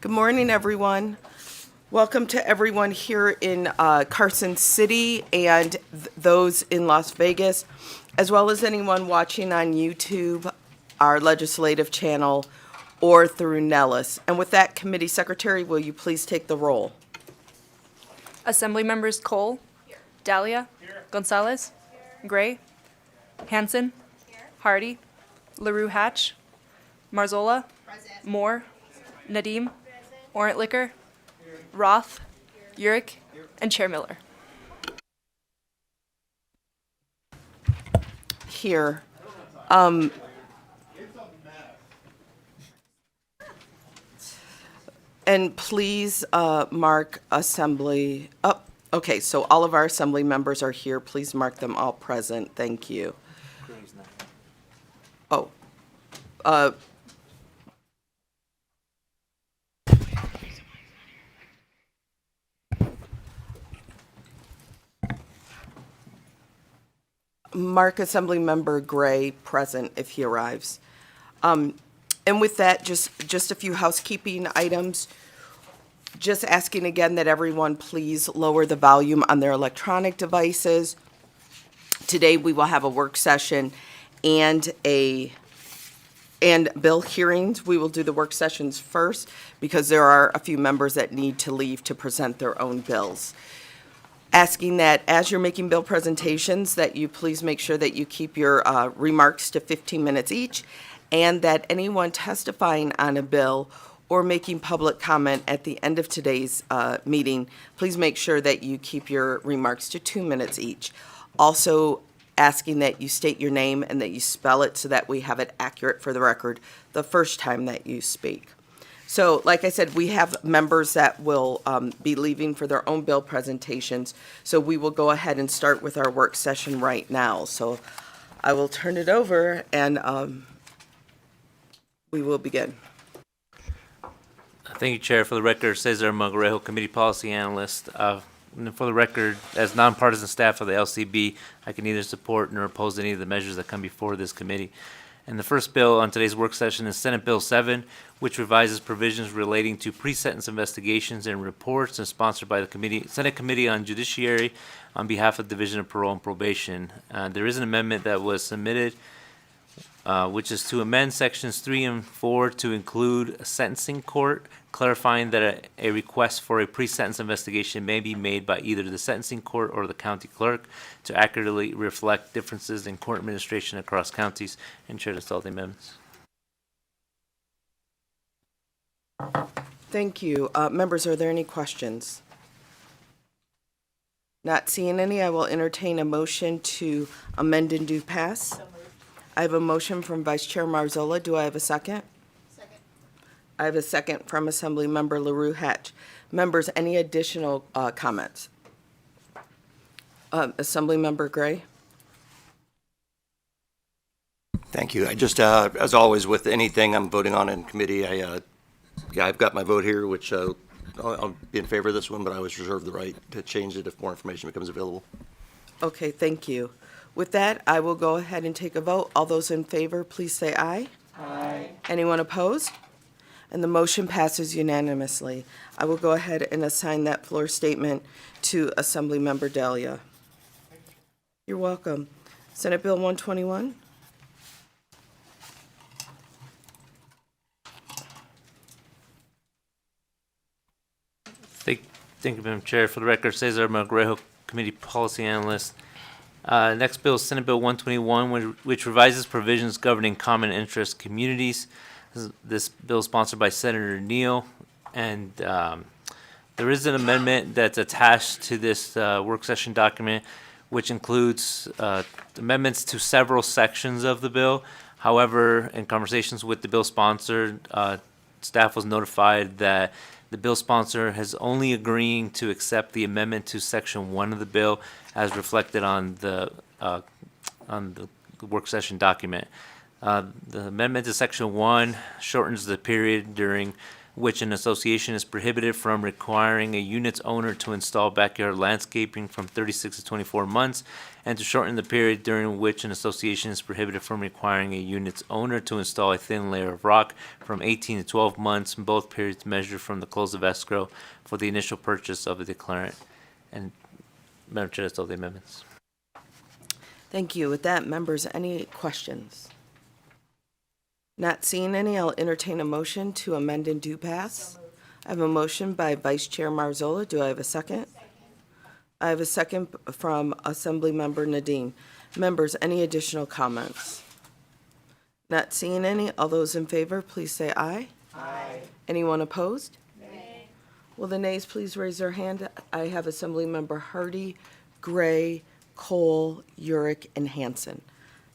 Good morning, everyone. Welcome to everyone here in Carson City and those in Las Vegas, as well as anyone watching on YouTube, our legislative channel, or through Nellis. And with that, Committee Secretary, will you please take the roll? Assembly members Cole, Dahlia, Gonzalez, Gray, Hanson, Hardy, LaRue Hatch, Marzola, Moore, Nadeem, Orentlicker, Roth, Urick, and Chair Miller. Here. And please mark assembly. Oh, okay, so all of our assembly members are here. Please mark them all present. Thank you. Oh. Mark Assembly Member Gray present if he arrives. And with that, just a few housekeeping items. Just asking again that everyone please lower the volume on their electronic devices. Today, we will have a work session and bill hearings. We will do the work sessions first because there are a few members that need to leave to present their own bills. Asking that as you're making bill presentations, that you please make sure that you keep your remarks to 15 minutes each, and that anyone testifying on a bill or making public comment at the end of today's meeting, please make sure that you keep your remarks to 2 minutes each. Also asking that you state your name and that you spell it so that we have it accurate for the record the first time that you speak. So, like I said, we have members that will be leaving for their own bill presentations, so we will go ahead and start with our work session right now. So I will turn it over and we will begin. Thank you, Chair. For the record, Cesar Magrejo, Committee Policy Analyst. And for the record, as nonpartisan staff of the LCB, I can neither support nor oppose any of the measures that come before this committee. And the first bill on today's work session is Senate Bill 7, which revises provisions relating to pre-sentence investigations and reports, and sponsored by the Senate Committee on Judiciary on behalf of Division of Parole and Probation. There is an amendment that was submitted, which is to amend sections 3 and 4 to include a sentencing court, clarifying that a request for a pre-sentence investigation may be made by either the sentencing court or the county clerk to accurately reflect differences in court administration across counties, and Chair to install the amendments. Thank you. Members, are there any questions? Not seeing any, I will entertain a motion to amend and do pass. I have a motion from Vice Chair Marzola. Do I have a second? Second. I have a second from Assembly Member LaRue Hatch. Members, any additional comments? Assembly Member Gray? Thank you. I just, as always, with anything I'm voting on in committee, I've got my vote here, which I'll be in favor of this one, but I always reserve the right to change it if more information becomes available. Okay, thank you. With that, I will go ahead and take a vote. All those in favor, please say aye. Aye. Anyone opposed? And the motion passes unanimously. I will go ahead and assign that floor statement to Assembly Member Dahlia. You're welcome. Senate Bill 121. Thank you, Madam Chair. For the record, Cesar Magrejo, Committee Policy Analyst. Next bill is Senate Bill 121, which revises provisions governing common interest communities. This bill is sponsored by Senator Neal, and there is an amendment that's attached to this work session document, which includes amendments to several sections of the bill. However, in conversations with the bill sponsor, staff was notified that the bill sponsor has only agreeing to accept the amendment to Section 1 of the bill as reflected on the work session document. The amendment to Section 1 shortens the period during which an association is prohibited from requiring a unit's owner to install backyard landscaping from 36 to 24 months, and to shorten the period during which an association is prohibited from requiring a unit's owner to install a thin layer of rock from 18 to 12 months, both periods measured from the close of escrow for the initial purchase of a declarant. And Madam Chair, that's all the amendments. Thank you. With that, members, any questions? Not seeing any, I'll entertain a motion to amend and do pass. I have a motion by Vice Chair Marzola. Do I have a second? I have a second from Assemblymember Nadeem. Members, any additional comments? Not seeing any, all those in favor, please say aye. Aye. Anyone opposed? Nay. Will the nays please raise their hand? I have Assemblymember Hardy, Gray, Cole, Urick, and Hanson.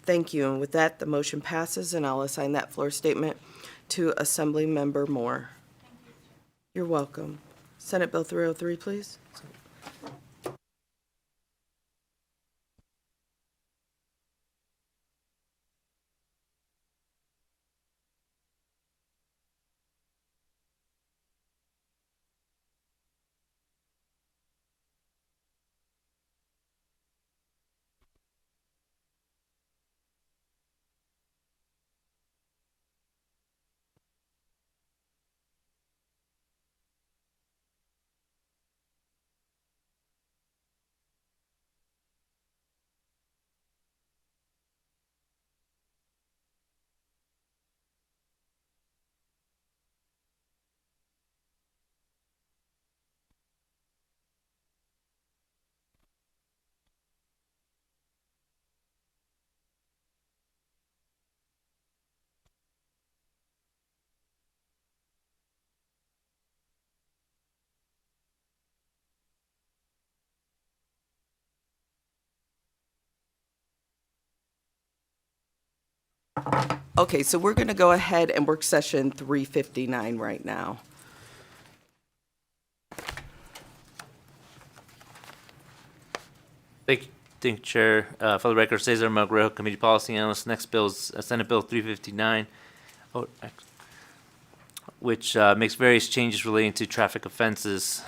Thank you. And with that, the motion passes, and I'll assign that floor statement to Assemblymember Moore. You're welcome. Senate Bill 303, please. Okay, so we're going to go ahead and work session 359 right now. Thank you, Chair. For the record, Cesar Magrejo, Committee Policy Analyst. Next bill is Senate Bill 359, which makes various changes relating to traffic offenses.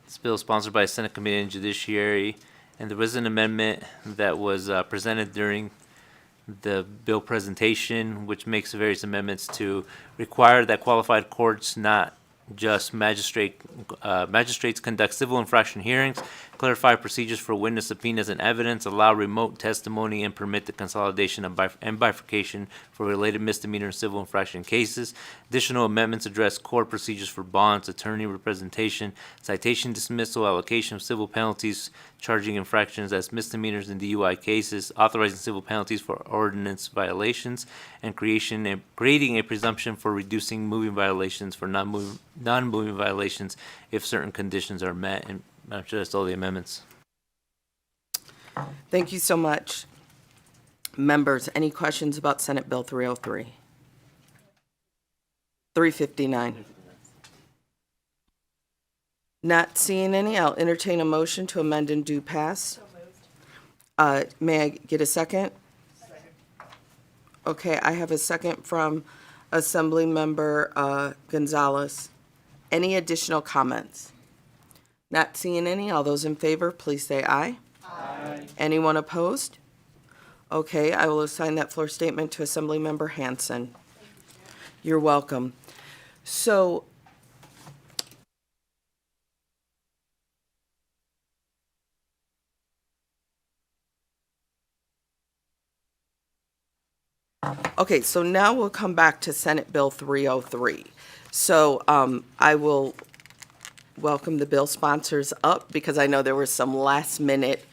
This bill is sponsored by Senate Committee on Judiciary, and there was an amendment that was presented during the bill presentation, which makes various amendments to require that qualified courts, not just magistrates, conduct civil infraction hearings, clarify procedures for witness subpoenas and evidence, allow remote testimony, and permit the consolidation and bifurcation for related misdemeanor and civil infraction cases. Additional amendments address court procedures for bonds, attorney representation, citation dismissal, allocation of civil penalties, charging infractions as misdemeanors in DUI cases, authorizing civil penalties for ordinance violations, and creating a presumption for reducing moving violations for non-moving violations if certain conditions are met. And I'm sure that's all the amendments. Thank you so much. Members, any questions about Senate Bill 303? 359. Not seeing any, I'll entertain a motion to amend and do pass. May I get a second? Second. Okay, I have a second from Assemblymember Gonzalez. Any additional comments? Not seeing any, all those in favor, please say aye. Aye. Anyone opposed? Okay, I will assign that floor statement to Assemblymember Hanson. You're welcome. So, okay, so now we'll come back to Senate Bill 303. So I will welcome the bill sponsors up because I know there were some last-minute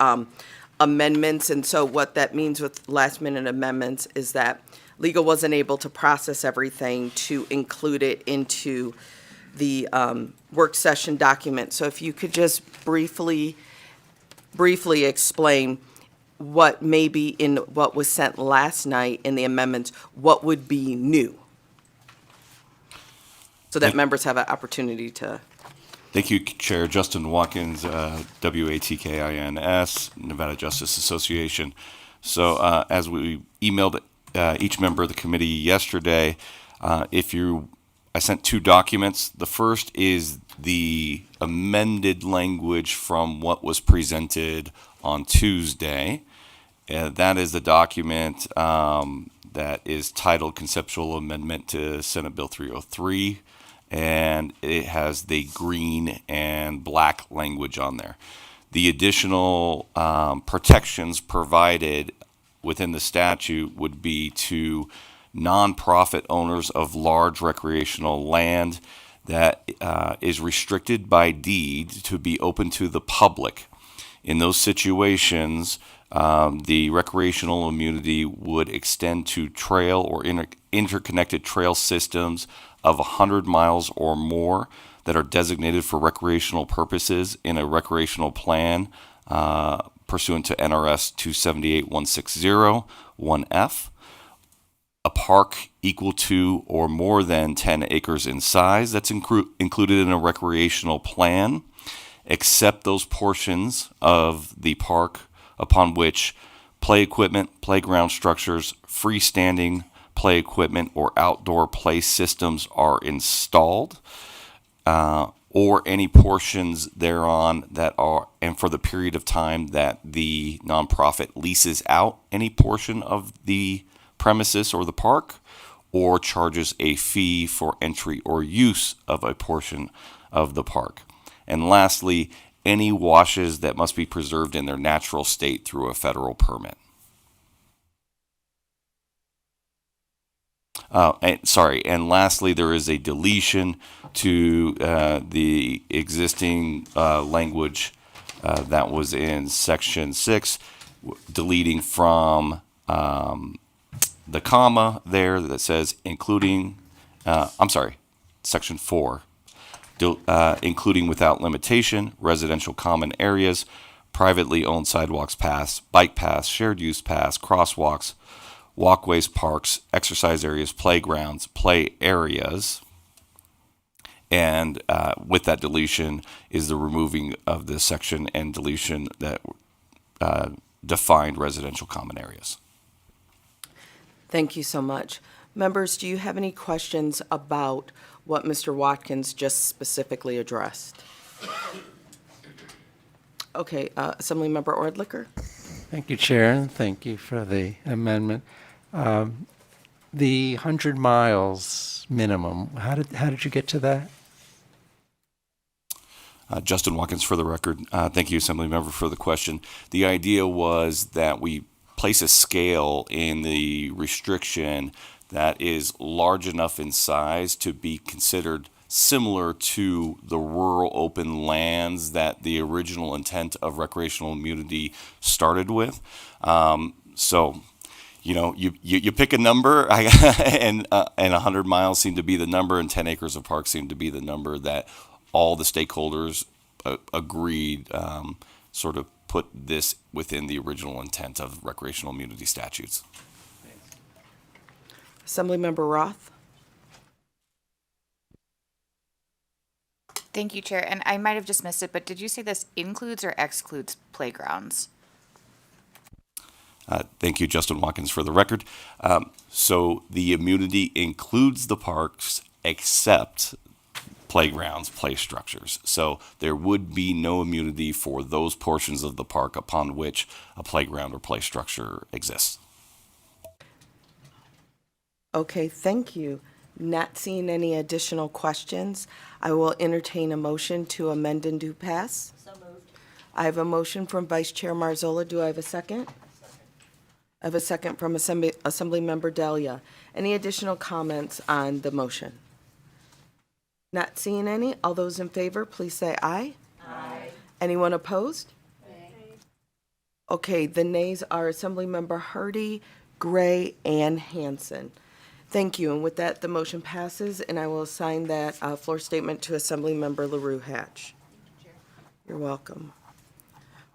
amendments. And so what that means with last-minute amendments is that legal wasn't able to process everything to include it into the work session document. So if you could just briefly explain what maybe in what was sent last night in the amendments, what would be new? So that members have an opportunity to. Thank you, Chair. Justin Watkins, WATKINS, Nevada Justice Association. So as we emailed each member of the committee yesterday, I sent two documents. The first is the amended language from what was presented on Tuesday. That is the document that is titled Conceptual Amendment to Senate Bill 303, and it has the green and black language on there. The additional protections provided within the statute would be to nonprofit owners of large recreational land that is restricted by deed to be open to the public. In those situations, the recreational immunity would extend to trail or interconnected trail systems of 100 miles or more that are designated for recreational purposes in a recreational plan pursuant to NRS 278-160, 1F. A park equal to or more than 10 acres in size that's included in a recreational plan, except those portions of the park upon which play equipment, playground structures, freestanding play equipment, or outdoor play systems are installed, or any portions thereon that are, and for the period of time that the nonprofit leases out any portion of the premises or the park, or charges a fee for entry or use of a portion of the park. And lastly, any washes that must be preserved in their natural state through a federal permit. And lastly, there is a deletion to the existing language that was in Section 6, deleting from the comma there that says including, Section 4, including without limitation, residential common areas, privately owned sidewalks, paths, bike paths, shared use paths, crosswalks, walkways, parks, exercise areas, playgrounds, play areas. And with that deletion is the removing of the section and deletion that defined residential common areas. Thank you so much. Members, do you have any questions about what Mr. Watkins just specifically addressed? Okay, Assemblymember Ordlicker? Thank you, Chair, and thank you for the amendment. The 100 miles minimum, how did you get to that? Justin Watkins for the record. Thank you, Assemblymember, for the question. The idea was that we place a scale in the restriction that is large enough in size to be considered similar to the rural open lands that the original intent of recreational immunity started with. So, you know, you pick a number, and 100 miles seemed to be the number, and 10 acres of park seemed to be the number that all the stakeholders agreed sort of put this within the original intent of recreational immunity statutes. Assemblymember Roth? Thank you, Chair. And I might have just missed it, but did you say this includes or excludes playgrounds? Thank you, Justin Watkins, for the record. So the immunity includes the parks except playgrounds, play structures. So there would be no immunity for those portions of the park upon which a playground or play structure exists. Okay, thank you. Not seeing any additional questions, I will entertain a motion to amend and do pass. So moved. I have a motion from Vice Chair Marzola. Do I have a second? I have a second from Assemblymember Delia. Any additional comments on the motion? Not seeing any. All those in favor, please say aye. Aye. Anyone opposed? Nay. Okay, the nays are Assemblymember Hardy, Gray, and Hansen. Thank you. And with that, the motion passes, and I will assign that floor statement to Assemblymember LaRue Hatch. You're welcome.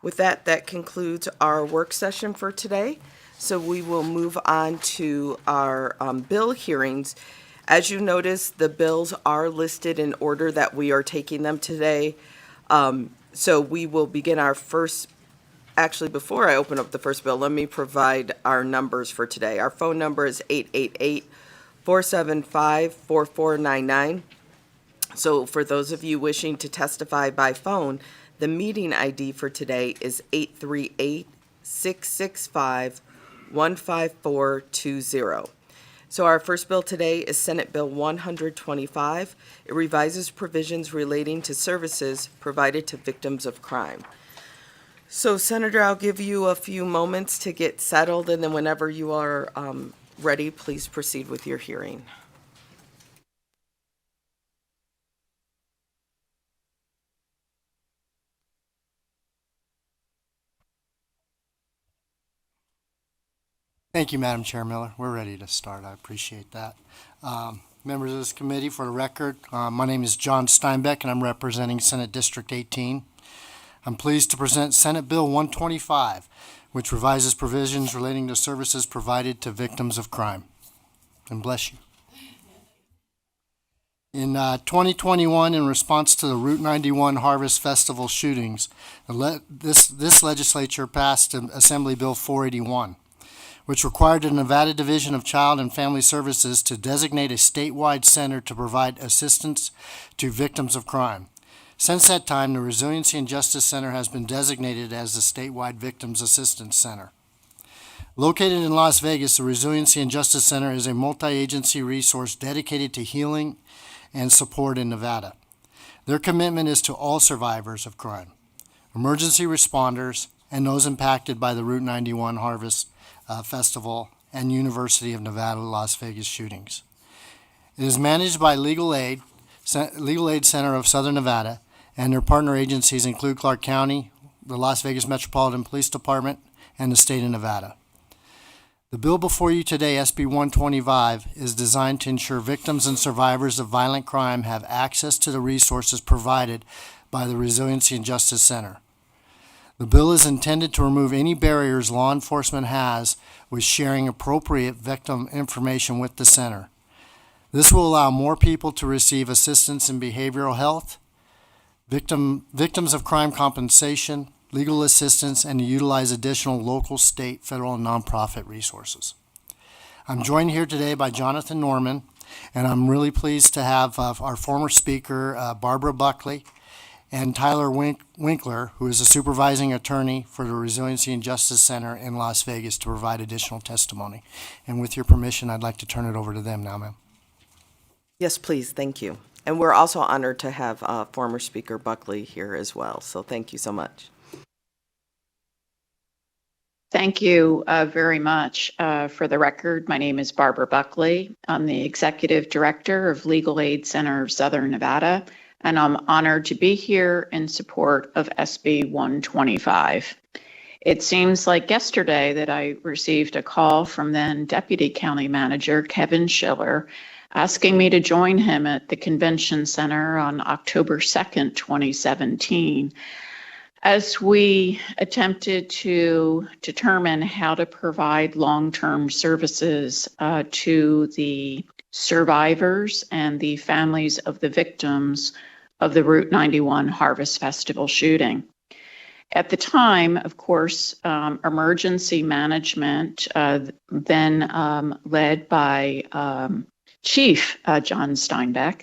With that, that concludes our work session for today. So we will move on to our bill hearings. As you notice, the bills are listed in order that we are taking them today. So we will begin our first, actually, before I open up the first bill, let me provide our numbers for today. Our phone number is 475-4499. So for those of you wishing to testify by phone, the meeting ID for today is 838-665-15420. So our first bill today is Senate Bill 125. It revises provisions relating to services provided to victims of crime. So Senator, I'll give you a few moments to get settled, and then whenever you are ready, please proceed with your hearing. Thank you, Madam Chair Miller. We're ready to start. I appreciate that. Members of this committee, for the record, my name is John Steinbeck, and I'm representing Senate District 18. I'm pleased to present Senate Bill 125, which revises provisions relating to services provided to victims of crime. And bless you. In 2021, in response to the Route 91 Harvest Festival shootings, this legislature passed Assembly Bill 481. Which required the Nevada Division of Child and Family Services to designate a statewide center to provide assistance to victims of crime. Since that time, the Resiliency and Justice Center has been designated as the statewide Victims Assistance Center. Located in Las Vegas, the Resiliency and Justice Center is a multi-agency resource dedicated to healing and support in Nevada. Their commitment is to all survivors of crime, emergency responders, and those impacted by the Route 91 Harvest Festival and University of Nevada, Las Vegas shootings. It is managed by Legal Aid Center of Southern Nevada, and their partner agencies include Clark County, the Las Vegas Metropolitan Police Department, and the state of Nevada. The bill before you today, SB 125, is designed to ensure victims and survivors of violent crime have access to the resources provided by the Resiliency and Justice Center. The bill is intended to remove any barriers law enforcement has with sharing appropriate victim information with the center. This will allow more people to receive assistance in behavioral health, victims of crime compensation, legal assistance, and to utilize additional local, state, federal, and nonprofit resources. I'm joined here today by Jonathan Norman, and I'm really pleased to have our former speaker, Barbara Buckley, and Tyler Winkler, who is a supervising attorney for the Resiliency and Justice Center in Las Vegas, to provide additional testimony. And with your permission, I'd like to turn it over to them now, ma'am. Yes, please, thank you. And we're also honored to have former Speaker Buckley here as well, so thank you so much. Thank you very much. For the record, my name is Barbara Buckley. I'm the Executive Director of Legal Aid Center of Southern Nevada, and I'm honored to be here in support of SB 125. It seems like yesterday that I received a call from then Deputy County Manager Kevin Schiller asking me to join him at the Convention Center on October 2nd, 2017, as we attempted to determine how to provide long-term services to the survivors and the families of the victims of the Route 91 Harvest Festival shooting. At the time, of course, emergency management, then led by Chief John Steinbeck,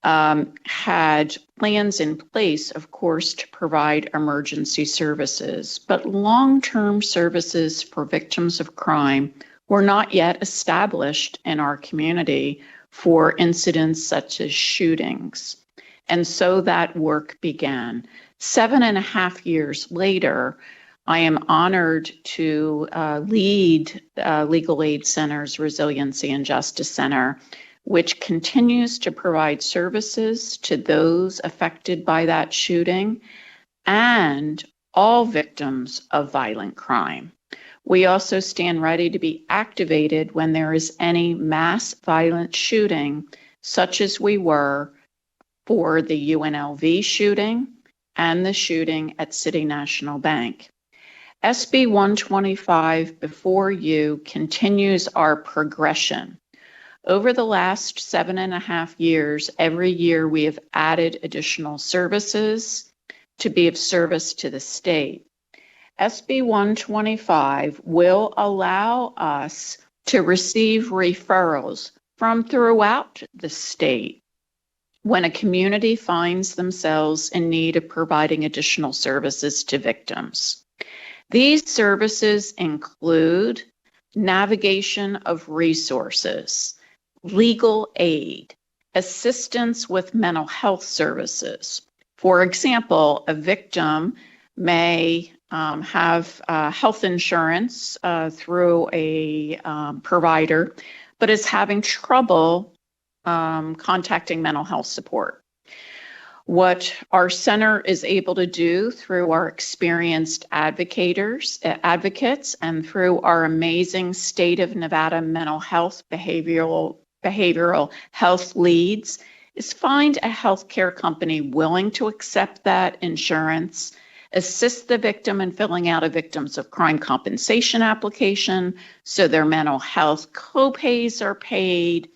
had plans in place, of course, to provide emergency services, but long-term services for victims of crime were not yet established in our community for incidents such as shootings. And so that work began. 7.5 years later, I am honored to lead Legal Aid Center's Resiliency and Justice Center, which continues to provide services to those affected by that shooting and all victims of violent crime. We also stand ready to be activated when there is any mass violent shooting, such as we were for the UNLV shooting and the shooting at City National Bank. SB 125 before you continues our progression. Over the last 7.5 years, every year we have added additional services to be of service to the state. SB 125 will allow us to receive referrals from throughout the state when a community finds themselves in need of providing additional services to victims. These services include navigation of resources, legal aid, assistance with mental health services. For example, a victim may have health insurance through a provider, but is having trouble contacting mental health support. What our center is able to do through our experienced advocates and through our amazing state of Nevada mental health behavioral health leads is find a healthcare company willing to accept that insurance, assist the victim in filling out a victims of crime compensation application so their mental health copays are paid,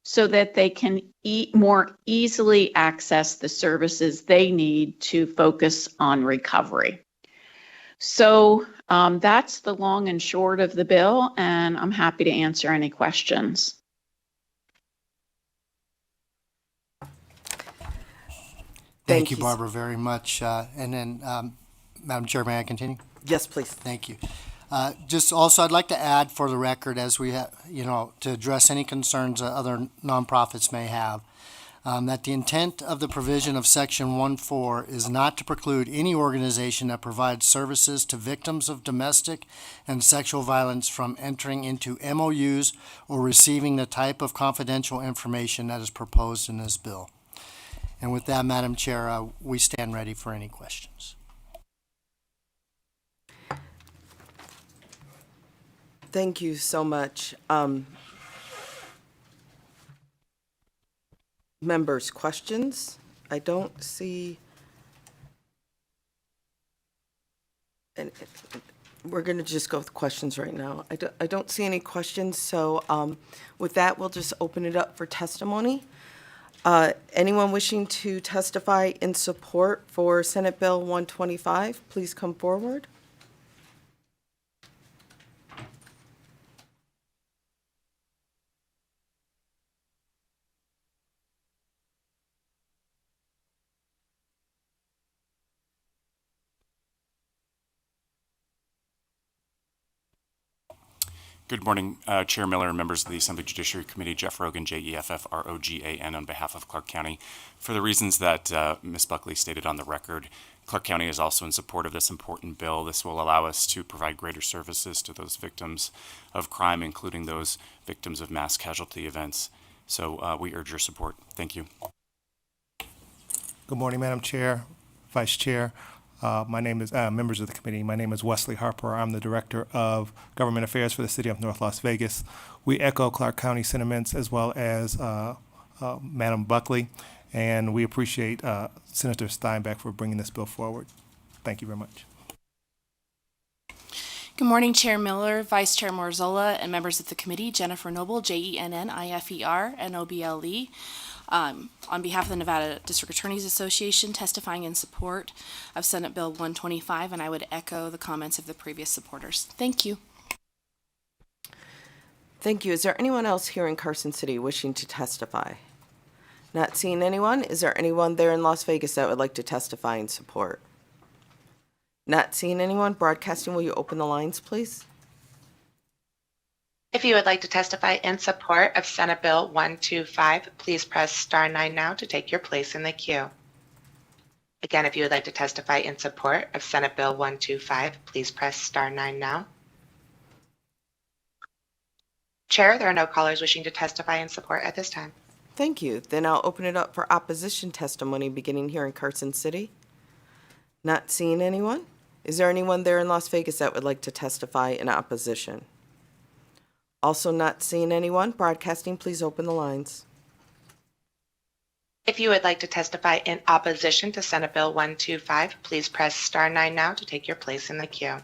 so that they can more easily access the services they need to focus on recovery. So that's the long and short of the bill, and I'm happy to answer any questions. Thank you, you. Barbara, very much. And then, Madam Chair, may I continue? Yes, please. Thank you. Just also, I'd like to add for the record, as we have, to address any concerns that other nonprofits may have, that the intent of the provision of Section 1.4 is not to preclude any organization that provides services to victims of domestic and sexual violence from entering into MOUs or receiving the type of confidential information that is proposed in this bill. And with that, Madam Chair, we stand ready for any questions. Thank you so much. Members, questions? I don't see. And we're going to just go with questions right now. I don't see any questions, so with that, we'll just open it up for testimony. Anyone wishing to testify in support for Senate Bill 125, please come forward. Good morning, Chair Miller and members of the Assembly Judiciary Committee. Jeff Rogan, Jeffrogan, on behalf of Clark County. For the reasons that Ms. Buckley stated on the record, Clark County is also in support of this important bill. This will allow us to provide greater services to those victims of crime, including those victims of mass casualty events. So we urge your support. Thank you. Good morning, Madam Chair, Vice Chair. My name is, members of the committee, my name is Wesley Harper. I'm the Director of Government Affairs for the City of North Las Vegas. We echo Clark County sentiments as well as Madam Buckley, and we appreciate Senator Steinbeck for bringing this bill forward. Thank you very much. Good morning, Chair Miller, Vice Chair Morzola, and members of the committee. Jennifer Noble, Jennifer Noble. On behalf of the Nevada District Attorneys Association, testifying in support of Senate Bill 125, and I would echo the comments of the previous supporters. Thank you. Thank you. Is there anyone else here in Carson City wishing to testify? Not seeing anyone. Is there anyone there in Las Vegas that would like to testify in support? Not seeing anyone. Broadcasting, will you open the lines, please? If you would like to testify in support of Senate Bill 125, please press star 9 now to take your place in the queue. Again, if you would like to testify in support of Senate Bill 125, please press star 9 now. Chair, there are no callers wishing to testify in support at this time. Thank you. Then I'll open it up for opposition testimony beginning here in Carson City. Not seeing anyone. Is there anyone there in Las Vegas that would like to testify in opposition? Also not seeing anyone. Broadcasting, please open the lines. If you would like to testify in opposition to Senate Bill 125, please press star 9 now to take your place in the queue.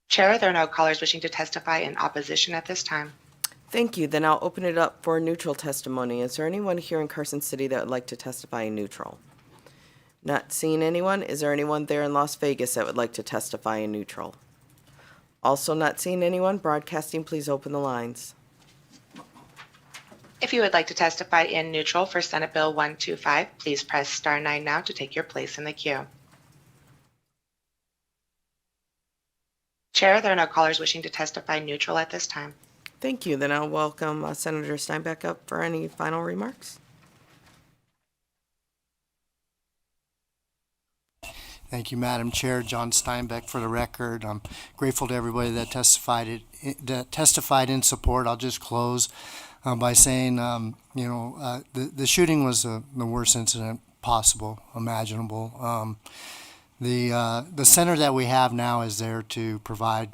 Chair, there are no callers wishing to testify in opposition at this time. Thank you. Then I'll open it up for neutral testimony. Is there anyone here in Carson City that would like to testify in neutral? Not seeing anyone. Is there anyone there in Las Vegas that would like to testify in neutral? Also not seeing anyone. Broadcasting, please open the lines. If you would like to testify in neutral for Senate Bill 125, please press star 9 now to take your place in the queue. Chair, there are no callers wishing to testify neutral at this time. Thank you. Then I'll welcome Senator Steinbeck up for any final remarks. Thank you, Madam Chair. John Steinbeck for the record. I'm grateful to everybody that testified in support. I'll just close by saying, the shooting was the worst incident possible, imaginable. The center that we have now is there to provide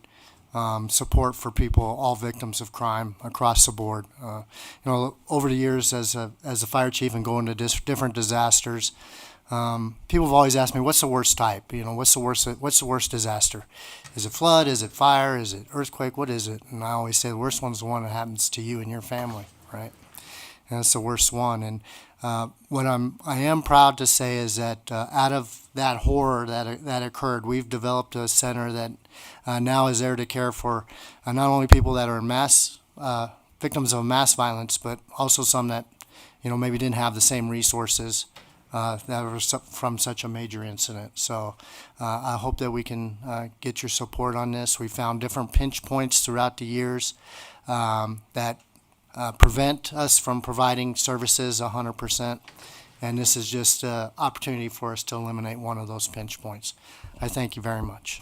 support for people, all victims of crime across the board. Over the years as a fire chief and going to different disasters, people have always asked me, what's the worst type? What's the worst disaster? Is it flood? Is it fire? Is it earthquake? What is it? And I always say the worst one's the one that happens to you and your family, right? And it's the worst one. And what I am proud to say is that out of that horror that occurred, we've developed a center that now is there to care for not only people that are mass victims of mass violence, but also some that maybe didn't have the same resources that were from such a major incident. So I hope that we can get your support on this. We found different pinch points throughout the years that prevent us from providing services 100%, and this is just an opportunity for us to eliminate one of those pinch points. I thank you very much.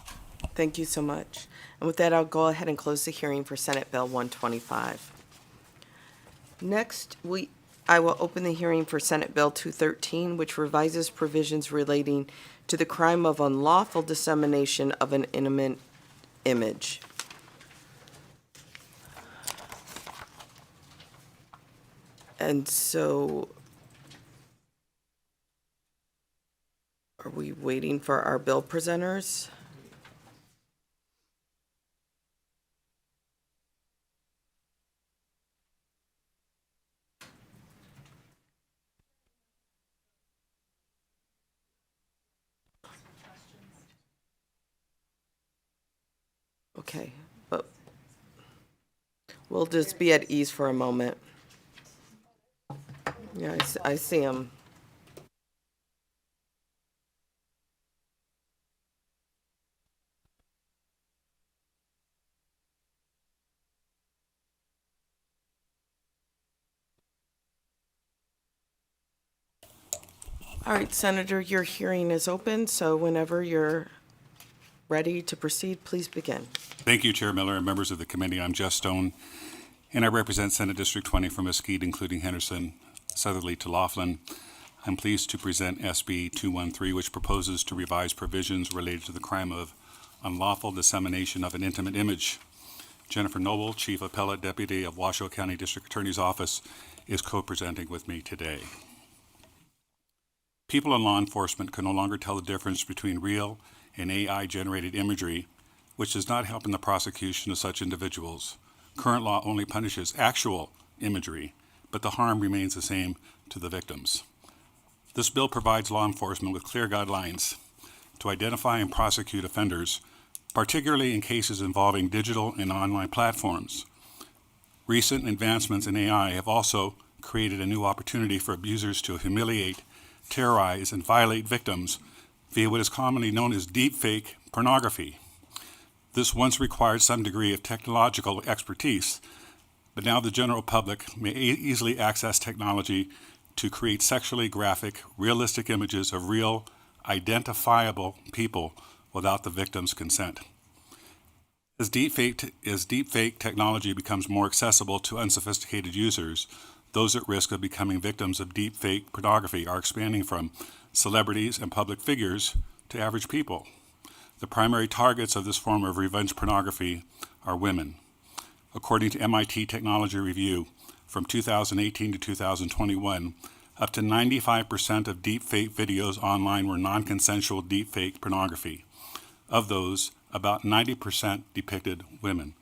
Thank you so much. And with that, I'll go ahead and close the hearing for Senate Bill 125. Next, I will open the hearing for Senate Bill 213, which revises provisions relating to the crime of unlawful dissemination of an intimate image. And so, are we waiting for our bill presenters? Okay, but we'll just be at ease for a moment. Yeah, I see him. All right, Senator, your hearing is open, so whenever you're ready to proceed, please begin. Thank you, Chair Miller and members of the committee. I'm Jeff Stone, and I represent Senate District 20 from Mesquite, including Henderson, southerly to Laughlin. I'm pleased to present SB 213, which proposes to revise provisions related to the crime of unlawful dissemination of an intimate image. Jennifer Noble, Chief Appellate Deputy of Washoe County District Attorney's Office, is co-presenting with me today. People in law enforcement can no longer tell the difference between real and AI-generated imagery, which does not help in the prosecution of such individuals. Current law only punishes actual imagery, but the harm remains the same to the victims. This bill provides law enforcement with clear guidelines to identify and prosecute offenders, particularly in cases involving digital and online platforms. Recent advancements in AI have also created a new opportunity for abusers to humiliate, terrorize, and violate victims via what is commonly known as deepfake pornography. This once required some degree of technological expertise, but now the general public may easily access technology to create sexually graphic, realistic images of real, identifiable people without the victim's consent. As deepfake technology becomes more accessible to unsophisticated users, those at risk of becoming victims of deepfake pornography are expanding from celebrities and public figures to average people. The primary targets of this form of revenge pornography are women. According to MIT Technology Review, from 2018 to 2021, up to 95% of deepfake videos online were non-consensual deepfake pornography. Of those, about 90% depicted women.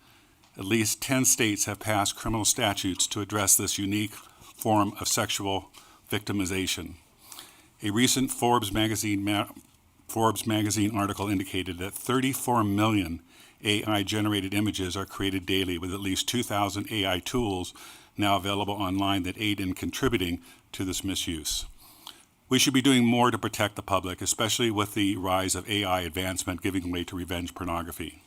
At least 10 states have passed criminal statutes to address this unique form of sexual victimization. A recent Forbes magazine article indicated that 34 million AI-generated images are created daily, with at least 2,000 AI tools now available online that aid in contributing to this misuse. We should be doing more to protect the public, especially with the rise of AI advancement giving way to revenge pornography.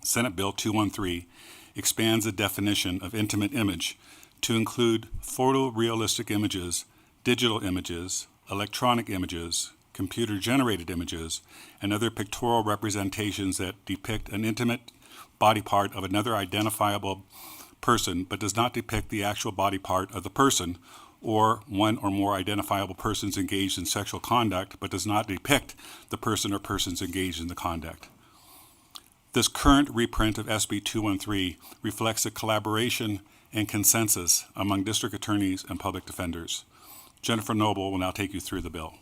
Senate Bill 213 expands the definition of intimate image to include photorealistic images, digital images, electronic images, computer-generated images, and other pictorial representations that depict an intimate body part of another identifiable person but does not depict the actual body part of the person, or one or more identifiable persons engaged in sexual conduct but does not depict the person or persons engaged in the conduct. This current reprint of SB 213 reflects a collaboration and consensus among district attorneys and public defenders. Jennifer Noble will now take you through the bill.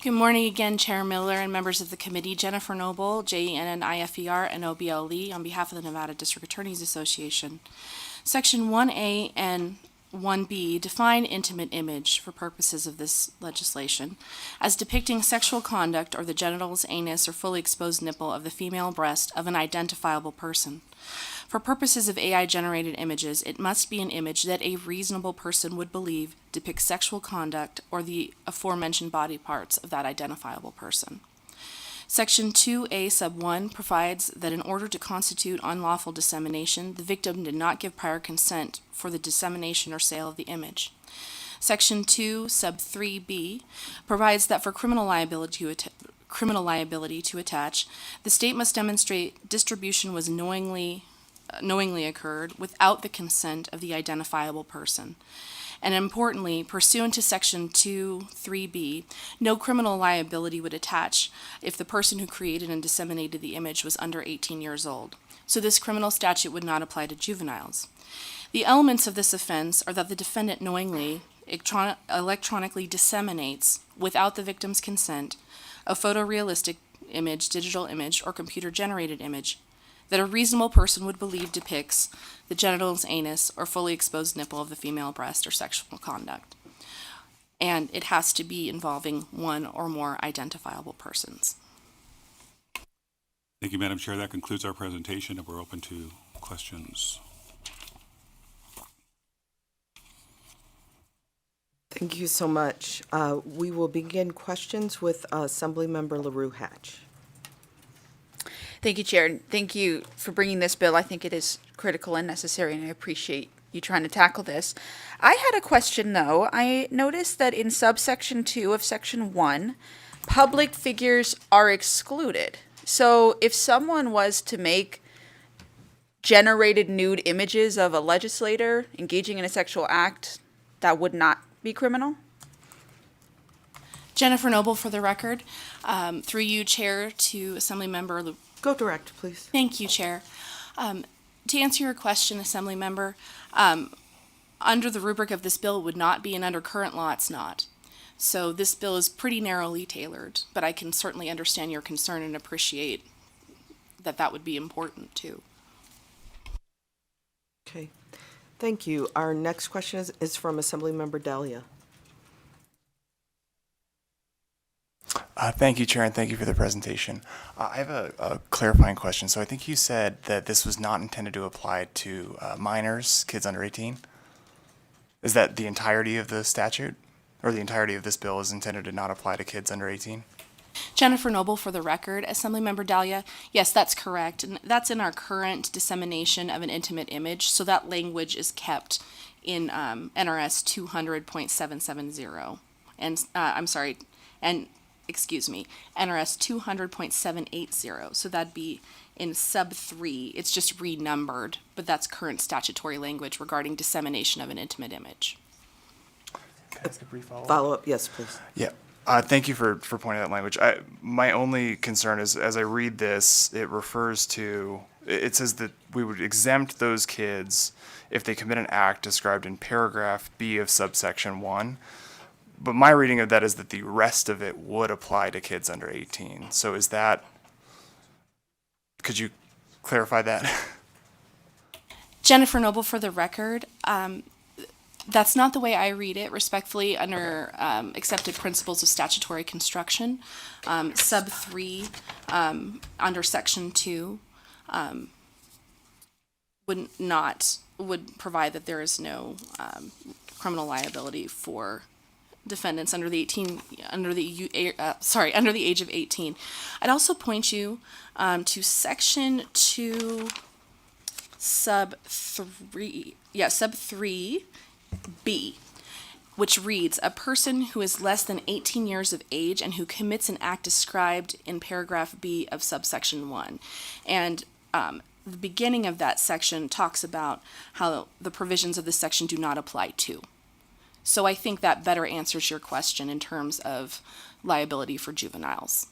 Good morning again, Chair Miller and members of the committee. Jennifer Noble, JENNIFER, and OBLE on behalf of the Nevada District Attorneys Association. Section 1A and 1B define intimate image for purposes of this legislation as depicting sexual conduct or the genitals, anus, or fully exposed nipple of the female breast of an identifiable person. For purposes of AI-generated images, it must be an image that a reasonable person would believe depicts sexual conduct or the aforementioned body parts of that identifiable person. Section 2A sub 1 provides that in order to constitute unlawful dissemination, the victim did not give prior consent for the dissemination or sale of the image. Section 2 sub 3B provides that for criminal liability to attach, the state must demonstrate distribution was knowingly occurred without the consent of the identifiable person. And importantly, pursuant to Section 2(3)(b), no criminal liability would attach if the person who created and disseminated the image was under 18 years old. So this criminal statute would not apply to juveniles. The elements of this offense are that the defendant knowingly electronically disseminates, without the victim's consent, a photorealistic image, digital image, or computer-generated image that a reasonable person would believe depicts the genitals, anus, or fully exposed nipple of the female breast or sexual conduct. And it has to be involving one or more identifiable persons. Thank you, Madam Chair. That concludes our presentation, and we're open to questions. Thank you so much. We will begin questions with Assemblymember LaRue Hatch. Thank you, Chair. Thank you for bringing this bill. I think it is critical and necessary, and I appreciate you trying to tackle this. I had a question, though. I noticed that in subsection 2 of section 1, public figures are excluded. So if someone was to make generated nude images of a legislator engaging in a sexual act, that would not be criminal? Jennifer Noble for the record. Through you, Chair, to Assemblymember. Go direct, please. Thank you, Chair. To answer your question, Assemblymember, under the rubric of this bill, it would not be, and under current law, it's not. So this bill is pretty narrowly tailored, but I can certainly understand your concern and appreciate that that would be important, too. Okay. Thank you. Our next question is from Assemblymember Dahlia. Thank you, Chair, and thank you for the presentation. I have a clarifying question. So I think you said that this was not intended to apply to minors, kids under 18. Is that the entirety of the statute, or the entirety of this bill is intended to not apply to kids under 18? Jennifer Noble for the record. Assemblymember Dahlia, yes, that's correct. And that's in our current dissemination of an intimate image. So that language is kept in NRS 200.770. And NRS 200.780. So that'd be in sub 3. It's just renumbered, but that's current statutory language regarding dissemination of an intimate image. Can I ask a brief follow-up? Follow-up, yes, please. Yeah. Thank you for pointing out that language. My only concern is, as I read this, it refers to, it says that we would exempt those kids if they commit an act described in paragraph B of subsection 1. But my reading of that is that the rest of it would apply to kids under 18. So is that, could you clarify that? Jennifer Noble for the record. That's not the way I read it, respectfully, under accepted principles of statutory construction. Sub 3, under section 2, would provide that there is no criminal liability for defendants under the age of 18. I'd also point you to section 2 sub 3B, which reads, a person who is less than 18 years of age and who commits an act described in paragraph B of subsection 1. And the beginning of that section talks about how the provisions of this section do not apply to. So I think that better answers your question in terms of liability for juveniles.